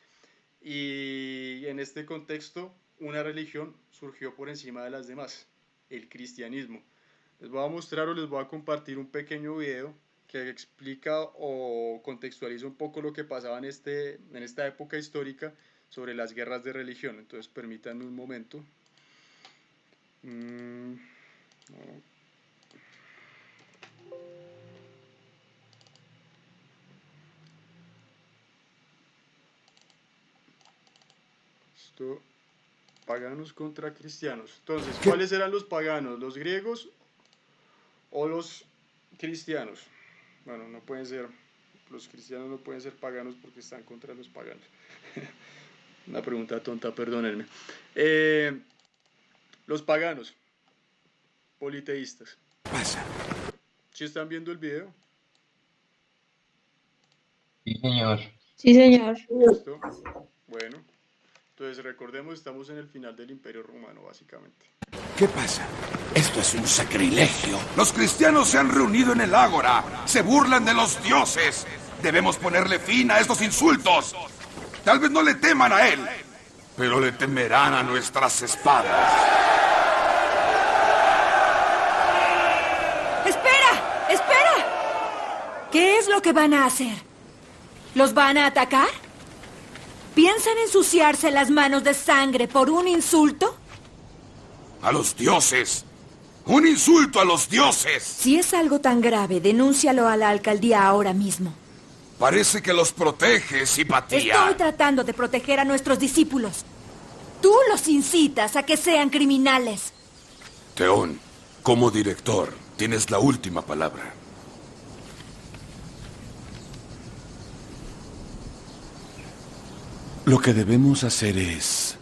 y en este contexto una religión surgió por encima de las demás, el cristianismo. Les voy a mostrar o les voy a compartir un pequeño video que explica o contextualiza un poco lo que pasaba en esta época histórica sobre las guerras de religión. Entonces permítanme un momento. Esto, paganos contra cristianos. Entonces, ¿cuáles eran los paganos? ¿Los griegos o los cristianos? Bueno, no pueden ser, los cristianos no pueden ser paganos porque están contra los paganos. Una pregunta tonta, perdónenme. Los paganos, politeístas. Pasa. ¿Sí están viendo el video? Sí, señor. Sí, señor. ¿Listo? Bueno, entonces recordemos, estamos en el final del Imperio Romano, básicamente. ¿Qué pasa? Esto es un sacrilegio. Los cristianos se han reunido en el ágora. Se burlan de los dioses. Debemos ponerle fin a estos insultos. Tal vez no le teman a él, pero le temerán a nuestras espadas. ¡Espera! ¡Espera! ¿Qué es lo que van a hacer? ¿Los van a atacar? ¿Piensan ensuciarse las manos de sangre por un insulto? ¡A los dioses! ¡Un insulto a los dioses! Si es algo tan grave, denúncialo a la alcaldía ahora mismo. Parece que los proteges, Hipatía. Estoy tratando de proteger a nuestros discípulos. Tú los incitas a que sean criminales. Teón, como director, tienes la última palabra. Lo que debemos hacer es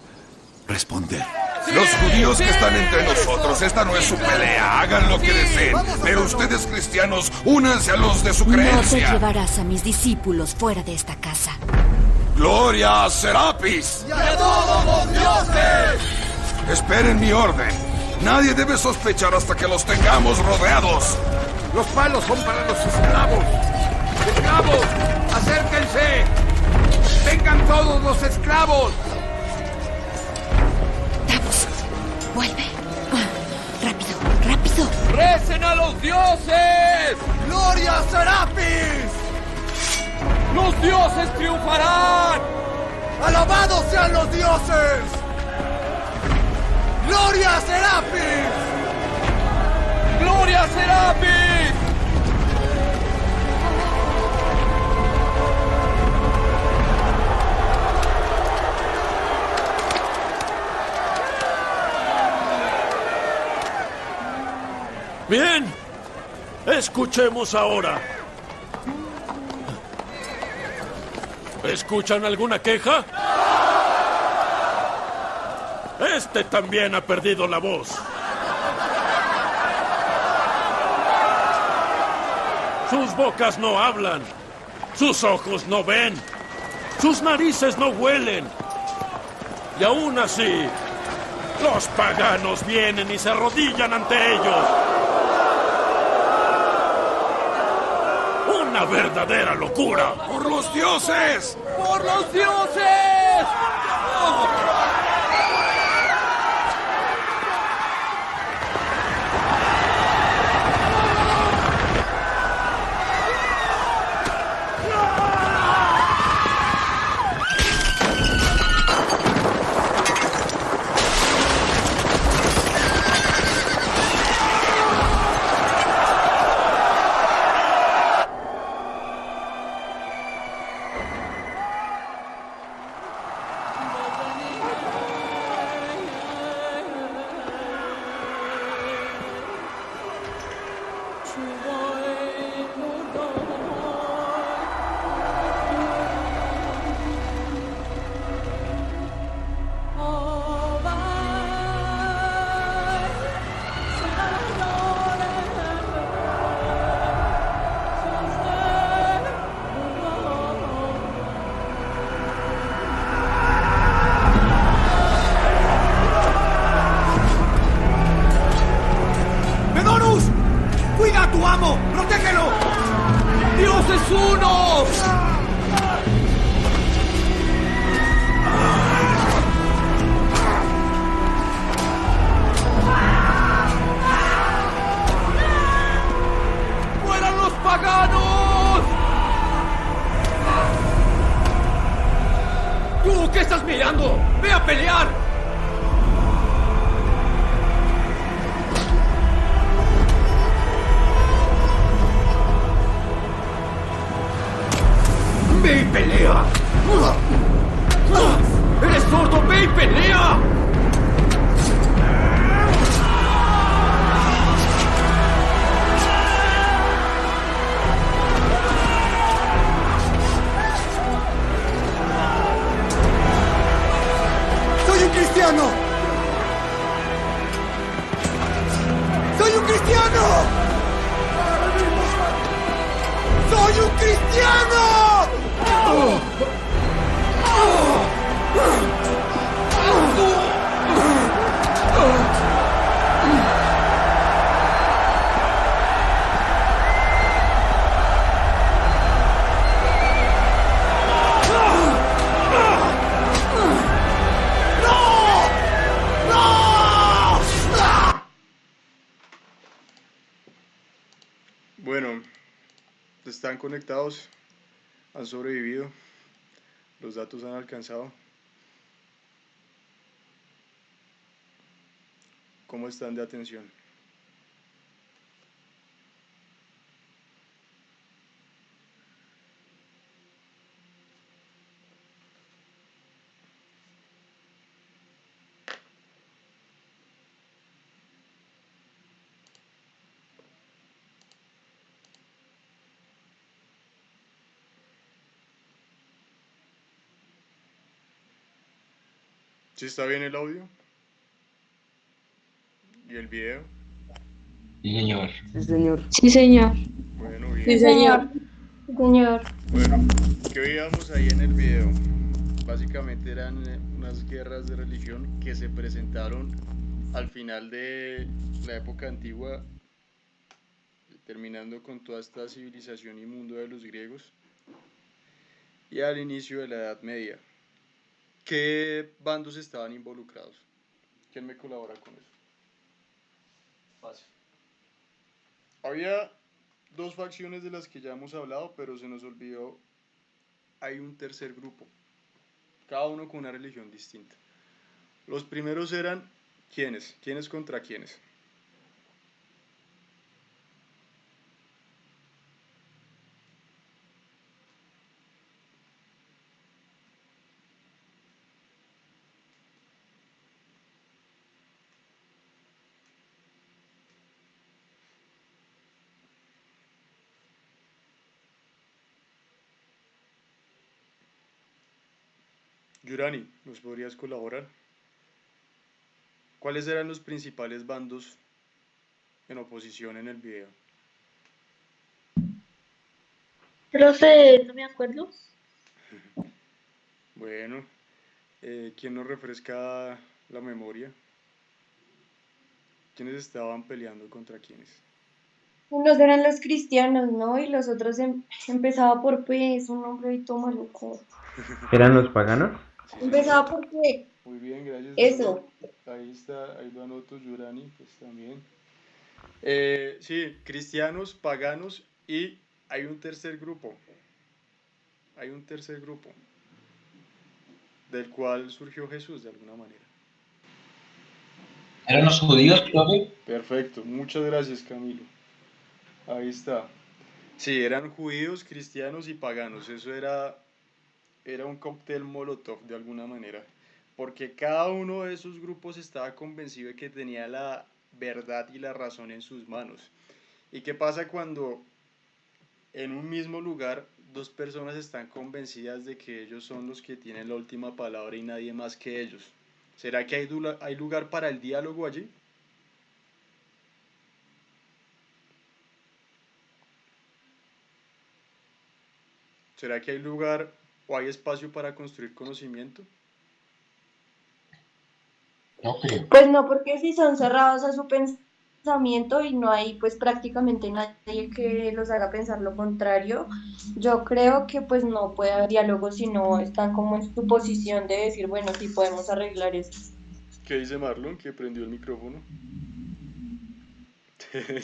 responder. Los judíos que están entre nosotros, esta no es su pelea, hagan lo que deseen. Pero ustedes cristianos, únanse a los de su No te creencia. llevarás a mis discípulos fuera de esta casa. ¡Gloria a Serapis! ¡Y a todos los dioses! Esperen mi orden. Nadie debe sospechar hasta que los tengamos rodeados. Los palos son para los esclavos. ¡Esclavos! ¡Acérquense! ¡Vengan todos los esclavos! Davos, vuelve. Rápido, rápido. ¡Recen a los dioses! ¡Gloria a Serapis! ¡Los dioses triunfarán! ¡Alabados sean los dioses! ¡Gloria a Serapis! ¡Gloria a Serapis! Bien, escuchemos ahora. ¿Escuchan alguna queja? Este también ha perdido la voz. Sus bocas no hablan, sus ojos no ven, sus narices no huelen. Y aún así, los paganos vienen y se arrodillan ante ellos. una verdadera locura. ¡Por los dioses! ¡Por los dioses! ¡Menonus! ¡Cuida a tu amo! ¡Protégelo! ¡Dios es uno! ¡Mueran los paganos! ¿Tú qué estás mirando? ¡Ve a pelear! ¡Ve y pelea! ¡Eres sordo! ¡Ve y pelea! ¡Soy un cristiano! ¡Soy un cristiano! ¡Soy un cristiano! Bueno, están conectados, han sobrevivido, los datos han alcanzado. ¿Cómo están de atención? ¿Sí está bien el audio? ¿Y el video? Sí, señor. Sí, señor. Sí, señor. Bueno, bien. Sí, señor. Señor. Bueno, ¿qué veíamos ahí en el video? Básicamente eran unas guerras de religión que se presentaron al final de la época antigua, terminando con toda esta civilización y mundo de los griegos, y al inicio de la Edad Media. ¿Qué bandos estaban involucrados? ¿Quién me colabora con eso? Fácil. Había dos facciones de las que ya hemos hablado, pero se nos olvidó, hay un tercer grupo, cada uno con una religión distinta. Los primeros eran, ¿quiénes? ¿Quiénes contra quiénes? Yurani, ¿nos podrías colaborar? ¿Cuáles eran los principales bandos en oposición en el video? Profe, no me acuerdo. Bueno, ¿quién nos refresca la memoria? ¿Quiénes estaban peleando contra quiénes? Unos eran los cristianos, ¿no? Y los otros empezaba por P, es un nombre ahí todo maluco. ¿Eran los paganos? Sí, Empezaba señor. por P, Muy bien, gracias, eso. Ahí está, ahí lo anoto, Yurani, pues también. Sí, cristianos, paganos y hay un tercer grupo. Hay un tercer grupo del cual surgió Jesús de alguna manera. ¿Eran los judíos, profe? Perfecto, muchas gracias, Camilo. Ahí está. Sí, eran judíos, cristianos y paganos. Eso era un cóctel molotov de alguna manera. Porque cada uno de esos grupos estaba convencido de que tenía la verdad y la razón en sus manos. ¿Y qué pasa cuando en un mismo lugar dos personas están convencidas de que ellos son los que tienen la última palabra y nadie más que ellos? ¿Será que hay lugar para el diálogo allí? ¿Será que hay lugar o hay espacio para construir conocimiento? No creo. Pues no, porque si son cerrados a su pensamiento y no hay pues prácticamente nadie que los haga pensar lo contrario, yo creo que pues no puede haber diálogo si no están como en su posición de decir, bueno, sí podemos arreglar esto. ¿Qué dice Marlon, que prendió el micrófono?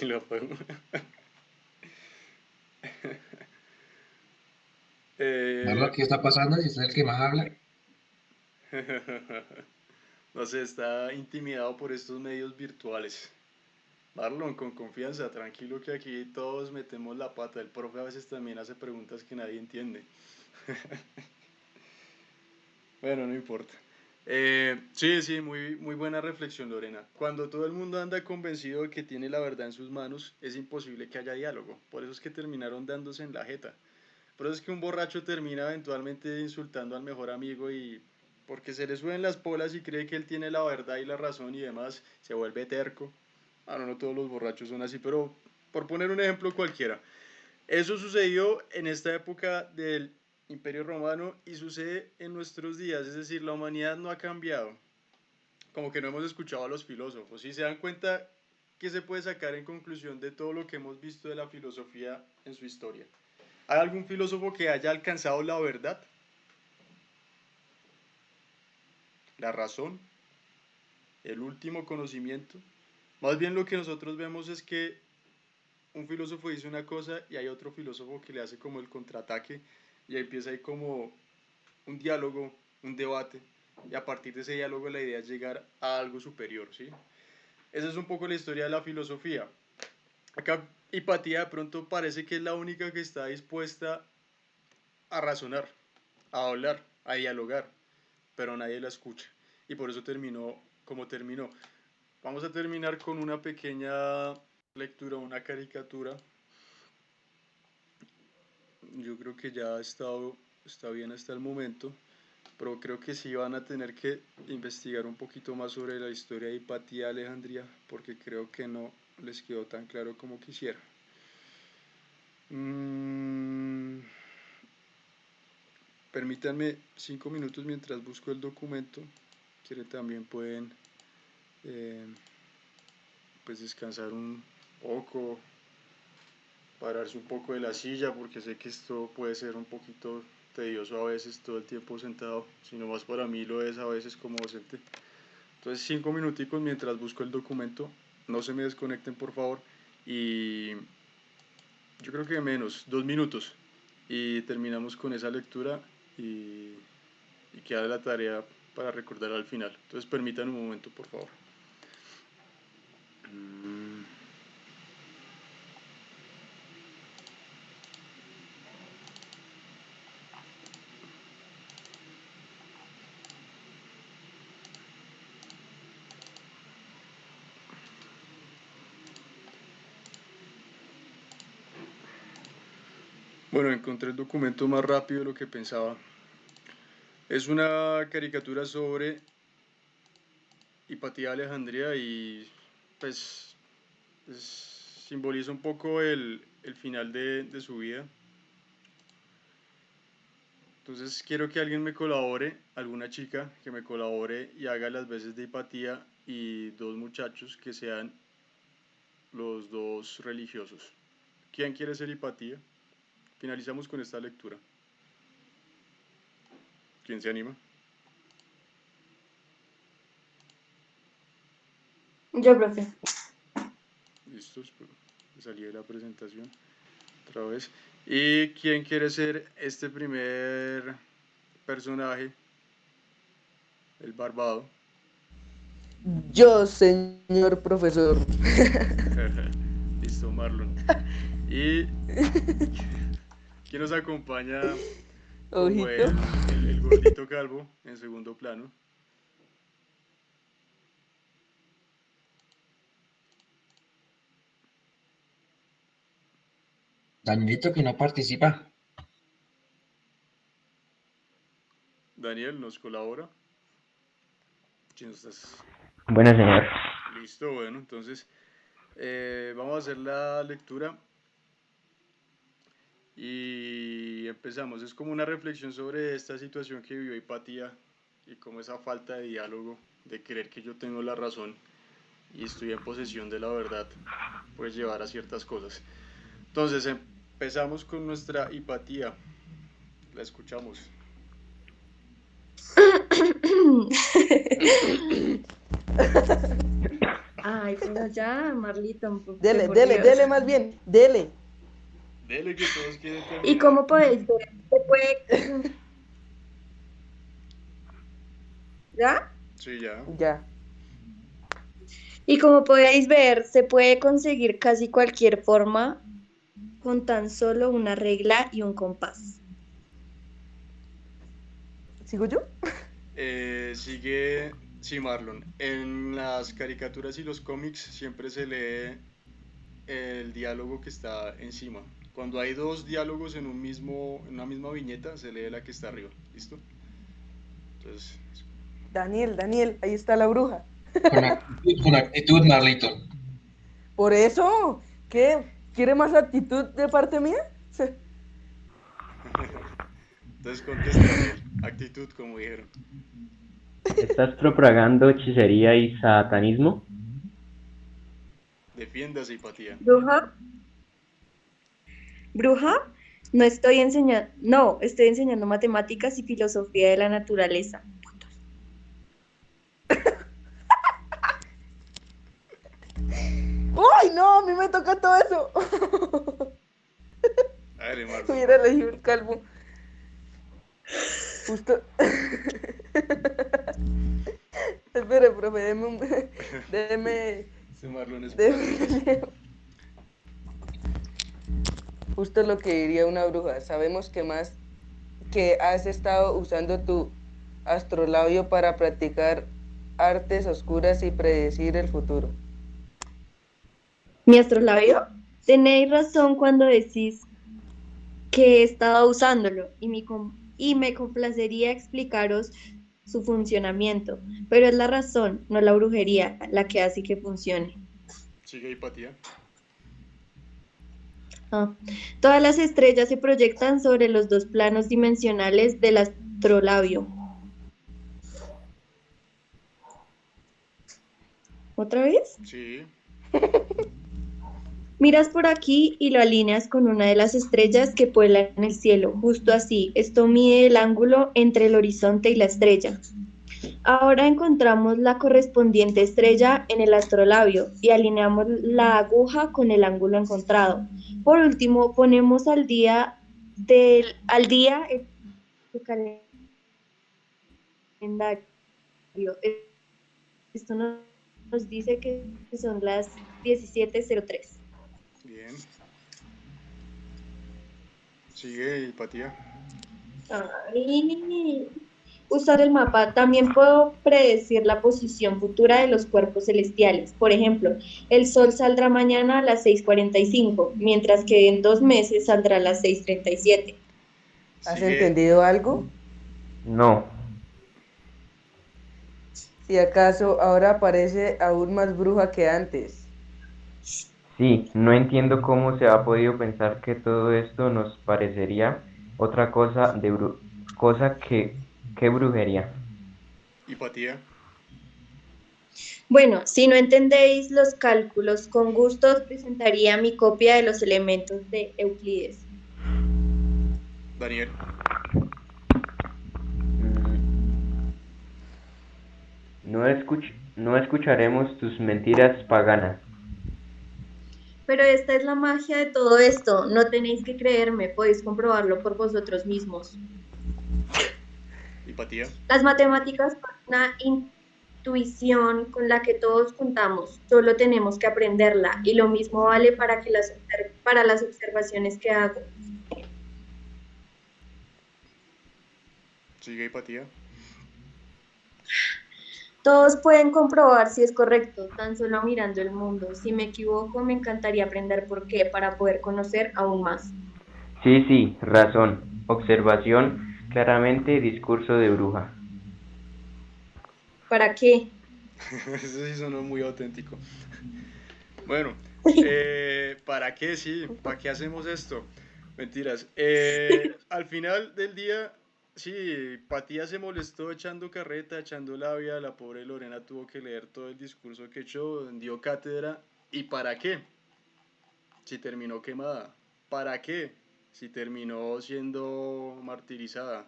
Lo apagó. ¿Verdad? Eh, ¿Qué está pasando? Si es el que más habla. no sé, está intimidado por estos medios virtuales. Marlon, con confianza, tranquilo que aquí todos metemos la pata. El profe a veces también hace preguntas que nadie entiende. Bueno, no importa. Sí, sí, muy buena reflexión, Lorena. Cuando todo el mundo anda convencido de que tiene la verdad en sus manos, es imposible que haya diálogo. Por eso es que terminaron dándose en la jeta. Por eso es que un borracho termina eventualmente insultando al mejor amigo y porque se le suben las polas y cree que él tiene la verdad y la razón y demás, se vuelve terco. Ah, no, no todos los borrachos son así, pero por poner un ejemplo cualquiera. Eso sucedió en esta época del Imperio Romano y sucede en nuestros días, es decir, la humanidad no ha cambiado. Como que no hemos escuchado a los filósofos. Si se dan cuenta, ¿qué se puede sacar en conclusión de todo lo que hemos visto de la filosofía en su historia? ¿Hay algún filósofo que haya alcanzado la verdad? ¿La razón? ¿El último conocimiento? Más bien lo que nosotros vemos es que un filósofo dice una cosa y hay otro filósofo que le hace como el contraataque y ahí empieza ahí como un diálogo, un debate y a partir de ese diálogo la idea es llegar a algo superior, ¿sí? Esa es un poco la historia de la filosofía. Acá Hipatía de pronto parece que es la única que está dispuesta a razonar, a hablar, a dialogar, pero nadie la escucha y por eso terminó como terminó. Vamos a terminar con una pequeña lectura, una caricatura. Yo creo que ya está bien hasta el momento, pero creo que sí van a tener que investigar un poquito más sobre la historia de Hipatía de Alejandría, porque creo que no les quedó tan claro como quisiera. Permítanme 5 minutos mientras busco el documento. Quieren también pueden pues descansar un poco, pararse un poco de la silla, porque sé que esto puede ser un poquito tedioso a veces todo el tiempo sentado, si no más para mí lo es a veces como docente. Entonces 5 minuticos mientras busco el documento, no se me desconecten por favor y yo creo que menos, 2 minutos y terminamos con esa lectura y queda la tarea para recordar al final. Entonces permítanme un momento por favor. Bueno, encontré el documento más rápido de lo que pensaba. Es una caricatura sobre Hipatía de Alejandría y pues simboliza un poco el final de su vida. Entonces quiero que alguien me colabore, alguna chica que me colabore y haga las veces de Hipatía y dos muchachos que sean los dos religiosos. ¿Quién quiere ser Hipatía? Finalizamos con esta lectura. ¿Quién se anima? Yo, profe. Listos, salí de la presentación otra vez. ¿Y quién quiere ser este primer personaje? El barbado. Yo, señor profesor. Listo, Marlon. ¿Y quién nos acompaña como Ojito. el gordito calvo en segundo plano? Danielito que no participa. Daniel, ¿nos colabora? ¿Quién estás? Bueno, señor. Listo, bueno, entonces vamos a hacer la lectura y empezamos. Es como una reflexión sobre esta situación que vivió Hipatía y cómo esa falta de diálogo, de creer que yo tengo la razón y estoy en posesión de la verdad, puede llevar a ciertas cosas. Entonces empezamos con nuestra Hipatía. La escuchamos. Ay, pero ya, Marlito. Dele, por dele, Dios. dele más bien, dele. Dele que todos quieren terminar. ¿Y cómo podéis ver? Se puede... ¿Ya? Sí, ya. Ya. Y como podéis ver, se puede conseguir casi cualquier forma con tan solo una regla y un compás. ¿Sigo yo? Sigue, sí, Marlon. En las caricaturas y los cómics siempre se lee el diálogo que está encima. Cuando hay dos diálogos en una misma viñeta, se lee la que está arriba. ¿Listo? Entonces, Daniel, ahí está la bruja. Con actitud, Marlito. Por eso, ¿qué? ¿Quiere más actitud de parte mía? entonces contesta, Daniel. Actitud, como dijeron. ¿Estás propagando hechicería y satanismo? Defiéndase, Hipatía. ¿Bruja? ¿Bruja? No estoy enseñando, no, estoy enseñando matemáticas y filosofía de la naturaleza. ¡Uy, no! A mí me toca todo eso. Dale, Marlon. Hubiera elegido el calvo. Justo. Espere, profe, déme Ese Marlon es Justo lo que diría una bruja. Sabemos que has estado usando tu astrolabio para practicar artes oscuras y predecir el futuro. ¿Mi astrolabio? Tenéis razón cuando decís que he estado usándolo y me complacería explicaros su funcionamiento, pero es la razón, no la brujería, la que hace que funcione. Sigue, Hipatía. Todas las estrellas se proyectan sobre los dos planos dimensionales del astrolabio. ¿Otra vez? Sí. Miras por aquí y lo alineas con una de las estrellas que vuelan en el cielo, justo así. Esto mide el ángulo entre el horizonte y la estrella. Ahora encontramos la correspondiente estrella en el astrolabio y alineamos la aguja con el ángulo encontrado. Por último, ponemos al día el calendario. Esto nos dice que son las 17:03. Bien. Sigue, Hipatía. Usar el mapa. También puedo predecir la posición futura de los cuerpos celestiales. Por ejemplo, el Sol saldrá mañana a las 6:45, mientras que en 2 meses saldrá a las 6:37. ¿Has entendido algo? No. Si acaso ahora parece aún más bruja que antes. Sí, no entiendo cómo se ha podido pensar que todo esto nos parecería otra cosa que brujería. Hipatía. Bueno, si no entendéis los cálculos, con gusto os presentaría mi copia de los elementos de Euclides. Daniel. No escucharemos tus mentiras paganas. Pero esta es la magia de todo esto. No tenéis que creerme, podéis comprobarlo por vosotros mismos. Hipatía. Las matemáticas son una intuición con la que todos contamos, solo tenemos que aprenderla, y lo mismo vale para las observaciones que hago. Sigue Hipatía. Todos pueden comprobar si es correcto, tan solo mirando el mundo. Si me equivoco, me encantaría aprender por qué, para poder conocer aún más. Sí, razón. Observación, claramente discurso de bruja. ¿Para qué? Eso sí sonó muy auténtico. Bueno, ¿para qué? Sí, ¿para qué hacemos esto? Mentiras. Al final del día, sí, Patía se molestó echando carreta, echando labia. La pobre Lorena tuvo que leer todo el discurso que echó, dio cátedra. ¿Y para qué? Si terminó quemada. ¿Para qué? Si terminó siendo martirizada.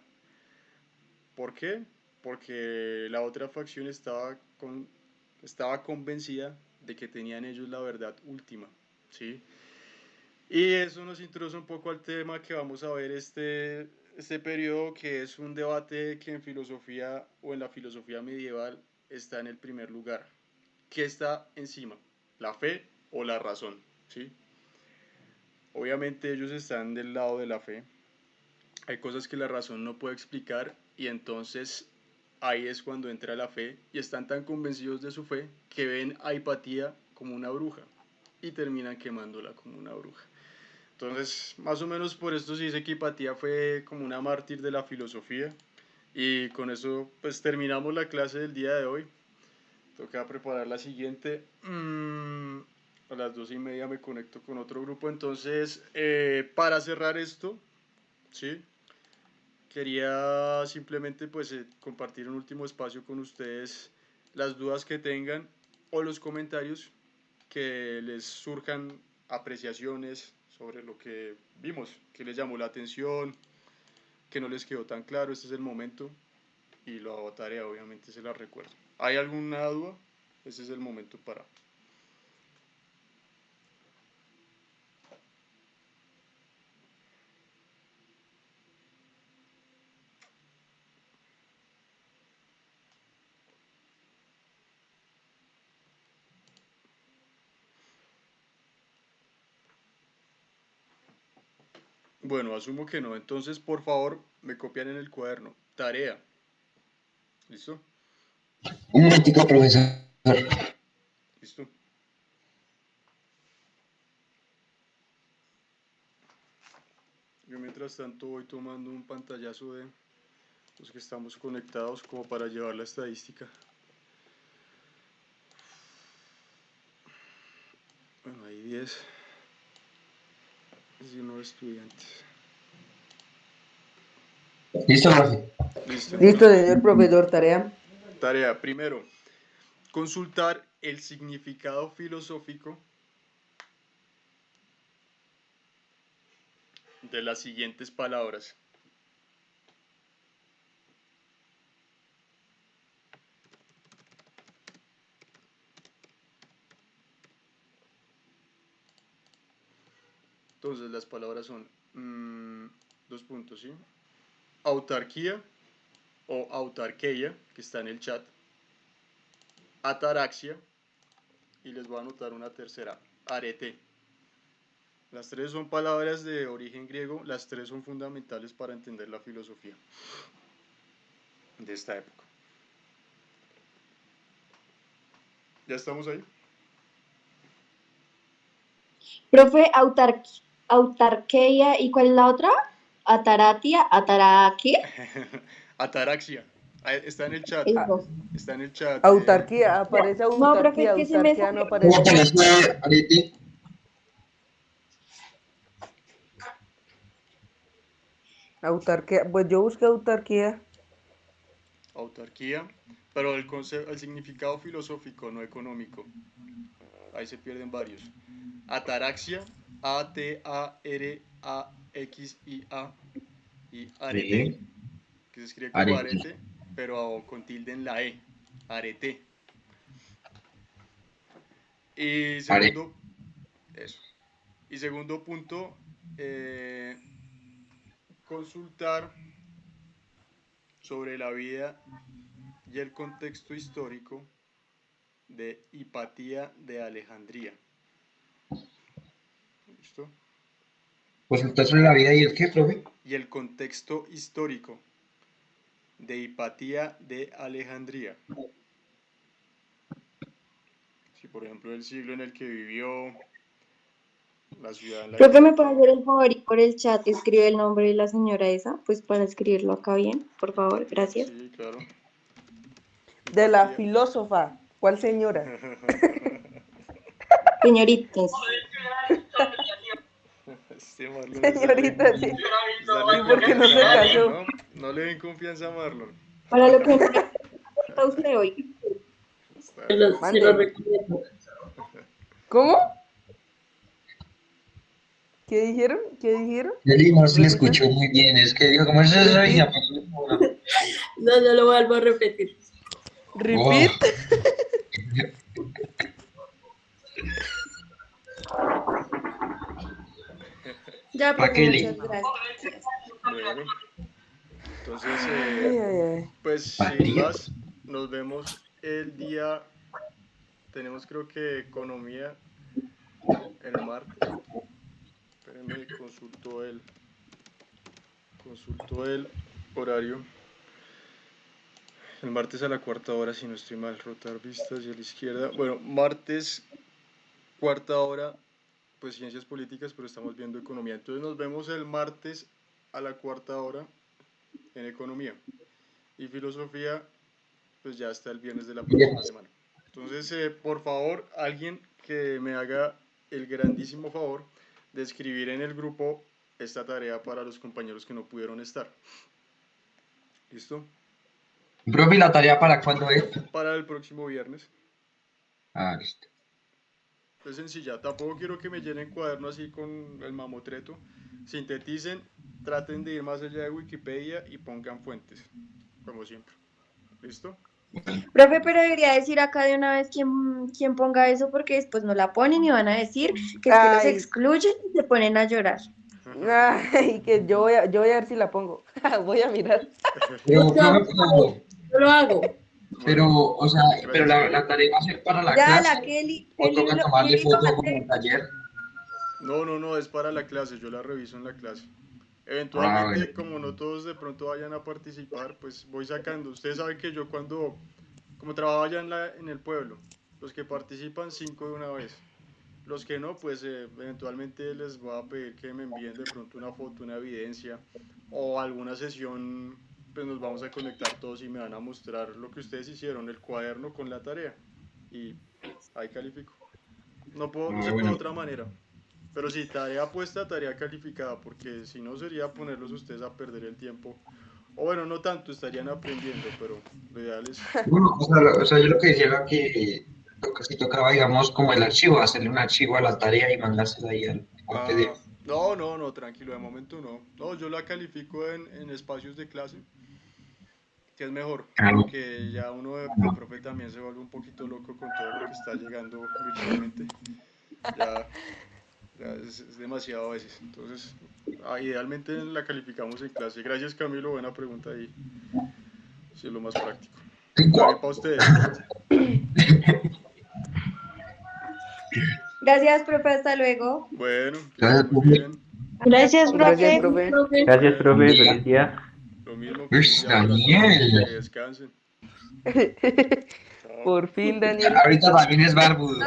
¿Por qué? Porque la otra facción estaba convencida de que tenían ellos la verdad última, ¿sí? Y eso nos introduce un poco al tema que vamos a ver este periodo, que es un debate que en filosofía o en la filosofía medieval está en el primer lugar. ¿Qué está encima? ¿La fe o la razón? ¿Sí? Obviamente ellos están del lado de la fe. Hay cosas que la razón no puede explicar y entonces ahí es cuando entra la fe y están tan convencidos de su fe que ven a Hipatía como una bruja y terminan quemándola como una bruja. Entonces, más o menos por esto se dice que Hipatía fue como una mártir de la filosofía. Y con eso pues terminamos la clase del día de hoy. Toca preparar la siguiente. A las 2:30 me conecto con otro grupo. Entonces, para cerrar esto, ¿sí? Quería simplemente pues compartir un último espacio con ustedes, las dudas que tengan o los comentarios que les surjan, apreciaciones sobre lo que vimos, que les llamó la atención, que no les quedó tan claro. Este es el momento y la tarea obviamente se la recuerdo. ¿Hay alguna duda? Este es el momento para... Bueno, asumo que no. Entonces, por favor, me copian en el cuaderno. Tarea. ¿Listo? Un momentico, profesor. ¿Listo? Yo mientras tanto voy tomando un pantallazo de los que estamos conectados como para llevar la estadística. Bueno, hay 19 estudiantes. ¿Listo, profe? Listo. Listo, señor profesor, tarea. Tarea. Primero, consultar el significado filosófico de las siguientes palabras. Entonces las palabras son dos puntos, ¿sí? Autarquía o autarqueia, que está en el chat. Ataraxia, y les voy a anotar una tercera, arete. Las tres son palabras de origen griego, las tres son fundamentales para entender la filosofía de esta época. ¿Ya estamos ahí? Profe, autarquía, ¿y cuál es la otra? Ataratia, ataraquia. Ataraxia. Está en el chat. Eso. Está en el chat. Autarquía, aparece No, profe, autarquía, es que se me autarquía no salió. ¿Cómo aparece. aparece arete? Autarquía, pues yo busqué autarquía. Autarquía. pero el significado filosófico, no económico. Ahí se pierden varios. Ataraxia, Ataraxia, y arete, Sí. que se escribe como Areti. arete, pero con tilde en la E. Arete. Y Are. segundo, eso. Y segundo punto, eh, consultar sobre la vida y el contexto histórico de Hipatía de Alejandría. ¿Listo? Consultar sobre la vida y el qué, profe. Y el contexto histórico de Hipatía de Alejandría. Si por ejemplo el siglo en el que vivió, la ciudad en la Creo que que me puede nació. hacer el favor y por el chat escribe el nombre de la señora esa, pues para escribirlo acá bien, por favor, gracias. Sí, claro. De la Hipatía. filósofa. ¿Cuál señora? Señoritas. Este Marlon Señorita, sí. es darle ¿Y por qué no confianza se a Marlon, casó? ¿no? No le den confianza a Marlon. Para lo que está usted hoy. Está Se lo Mande. recomiendo. ¿Cómo? ¿Qué dijeron? ¿Qué dijeron? Eli no se le Repita. escuchó muy bien, es que dijo, ¿cómo es eso? Y Repeat. apagó. No, no lo vuelvo a repetir. Oh, Repeat. Ya, ¿para profe, qué, muchas Eli? gracias. bueno. Entonces, Ay, ay, ay. pues sin Patria. más, nos vemos el día. Tenemos creo que economía el martes. Espérenme, consulto el horario. El martes a la cuarta hora, si no estoy mal, rotar vistas y a la izquierda. Bueno, martes, cuarta hora, pues ciencias políticas, pero estamos viendo economía. Entonces nos vemos el martes a la cuarta hora en economía. Y filosofía, pues ya está el viernes de la próxima semana. Entonces, por favor, alguien que me haga el grandísimo favor de escribir en el grupo esta tarea para los compañeros que no pudieron estar. ¿Listo? Profe, ¿y la tarea para cuándo es? Para el próximo viernes. Ah, listo. Es sencilla, tampoco quiero que me llenen cuaderno así con el mamotreto. Sinteticen, traten de ir más allá de Wikipedia y pongan fuentes, como siempre. ¿Listo? Profe, pero debería decir acá de una vez quién ponga eso, porque después no la ponen y van a decir que es que los Ay, excluyen y se ponen a llorar. ay, que yo voy a ver si la pongo. Voy a mirar. Pero, profe, Yo lo hago. pero, Bueno, o sea, pero gracias. la tarea va a ser para la Ya, clase la Kelly, o toca tomarle Kelly lo va a foto como hacer. el taller. No, es para la clase, yo la reviso en la clase. Ah, bueno. Eventualmente, como no todos de pronto vayan a participar, pues voy sacando. Ustedes saben que yo como trabajaba allá en el pueblo, los que participan 5 de una vez. Los que no, pues eventualmente les voy a pedir que me envíen de pronto una foto, una evidencia o alguna sesión, pues nos vamos a conectar todos y me van a mostrar lo que ustedes hicieron, el cuaderno con la tarea. Y ahí califico. No Ah, se puede de bueno. otra manera. Pero sí, tarea puesta, tarea calificada, porque si no sería ponerlos ustedes a perder el tiempo. O bueno, no tanto, estarían aprendiendo, pero lo ideal es... Bueno, o sea, yo lo que decía era que si tocaba, digamos, como el archivo, hacerle un archivo a la tarea y mandársela ahí al Ah, PDF. no, tranquilo, de momento no. No, yo la califico en espacios de clase, que es mejor, Ah, no. porque ya uno de profe también se vuelve un poquito loco con todo lo que está llegando virtualmente. Ya, es demasiado a veces. Entonces, idealmente la calificamos en clase. Gracias, Camilo, buena pregunta ahí. Sí, es lo más práctico. También para ustedes. Gracias, profe, hasta luego. Bueno, que estén Gracias, muy profe. bien. Gracias, Gracias, profe. profe. Gracias, profe. Buen día. Feliz día. Lo mismo, feliz Ush, día para todos. Daniel. Que descansen. Chao. Por fin, Daniel. Ahorita también es barbudo.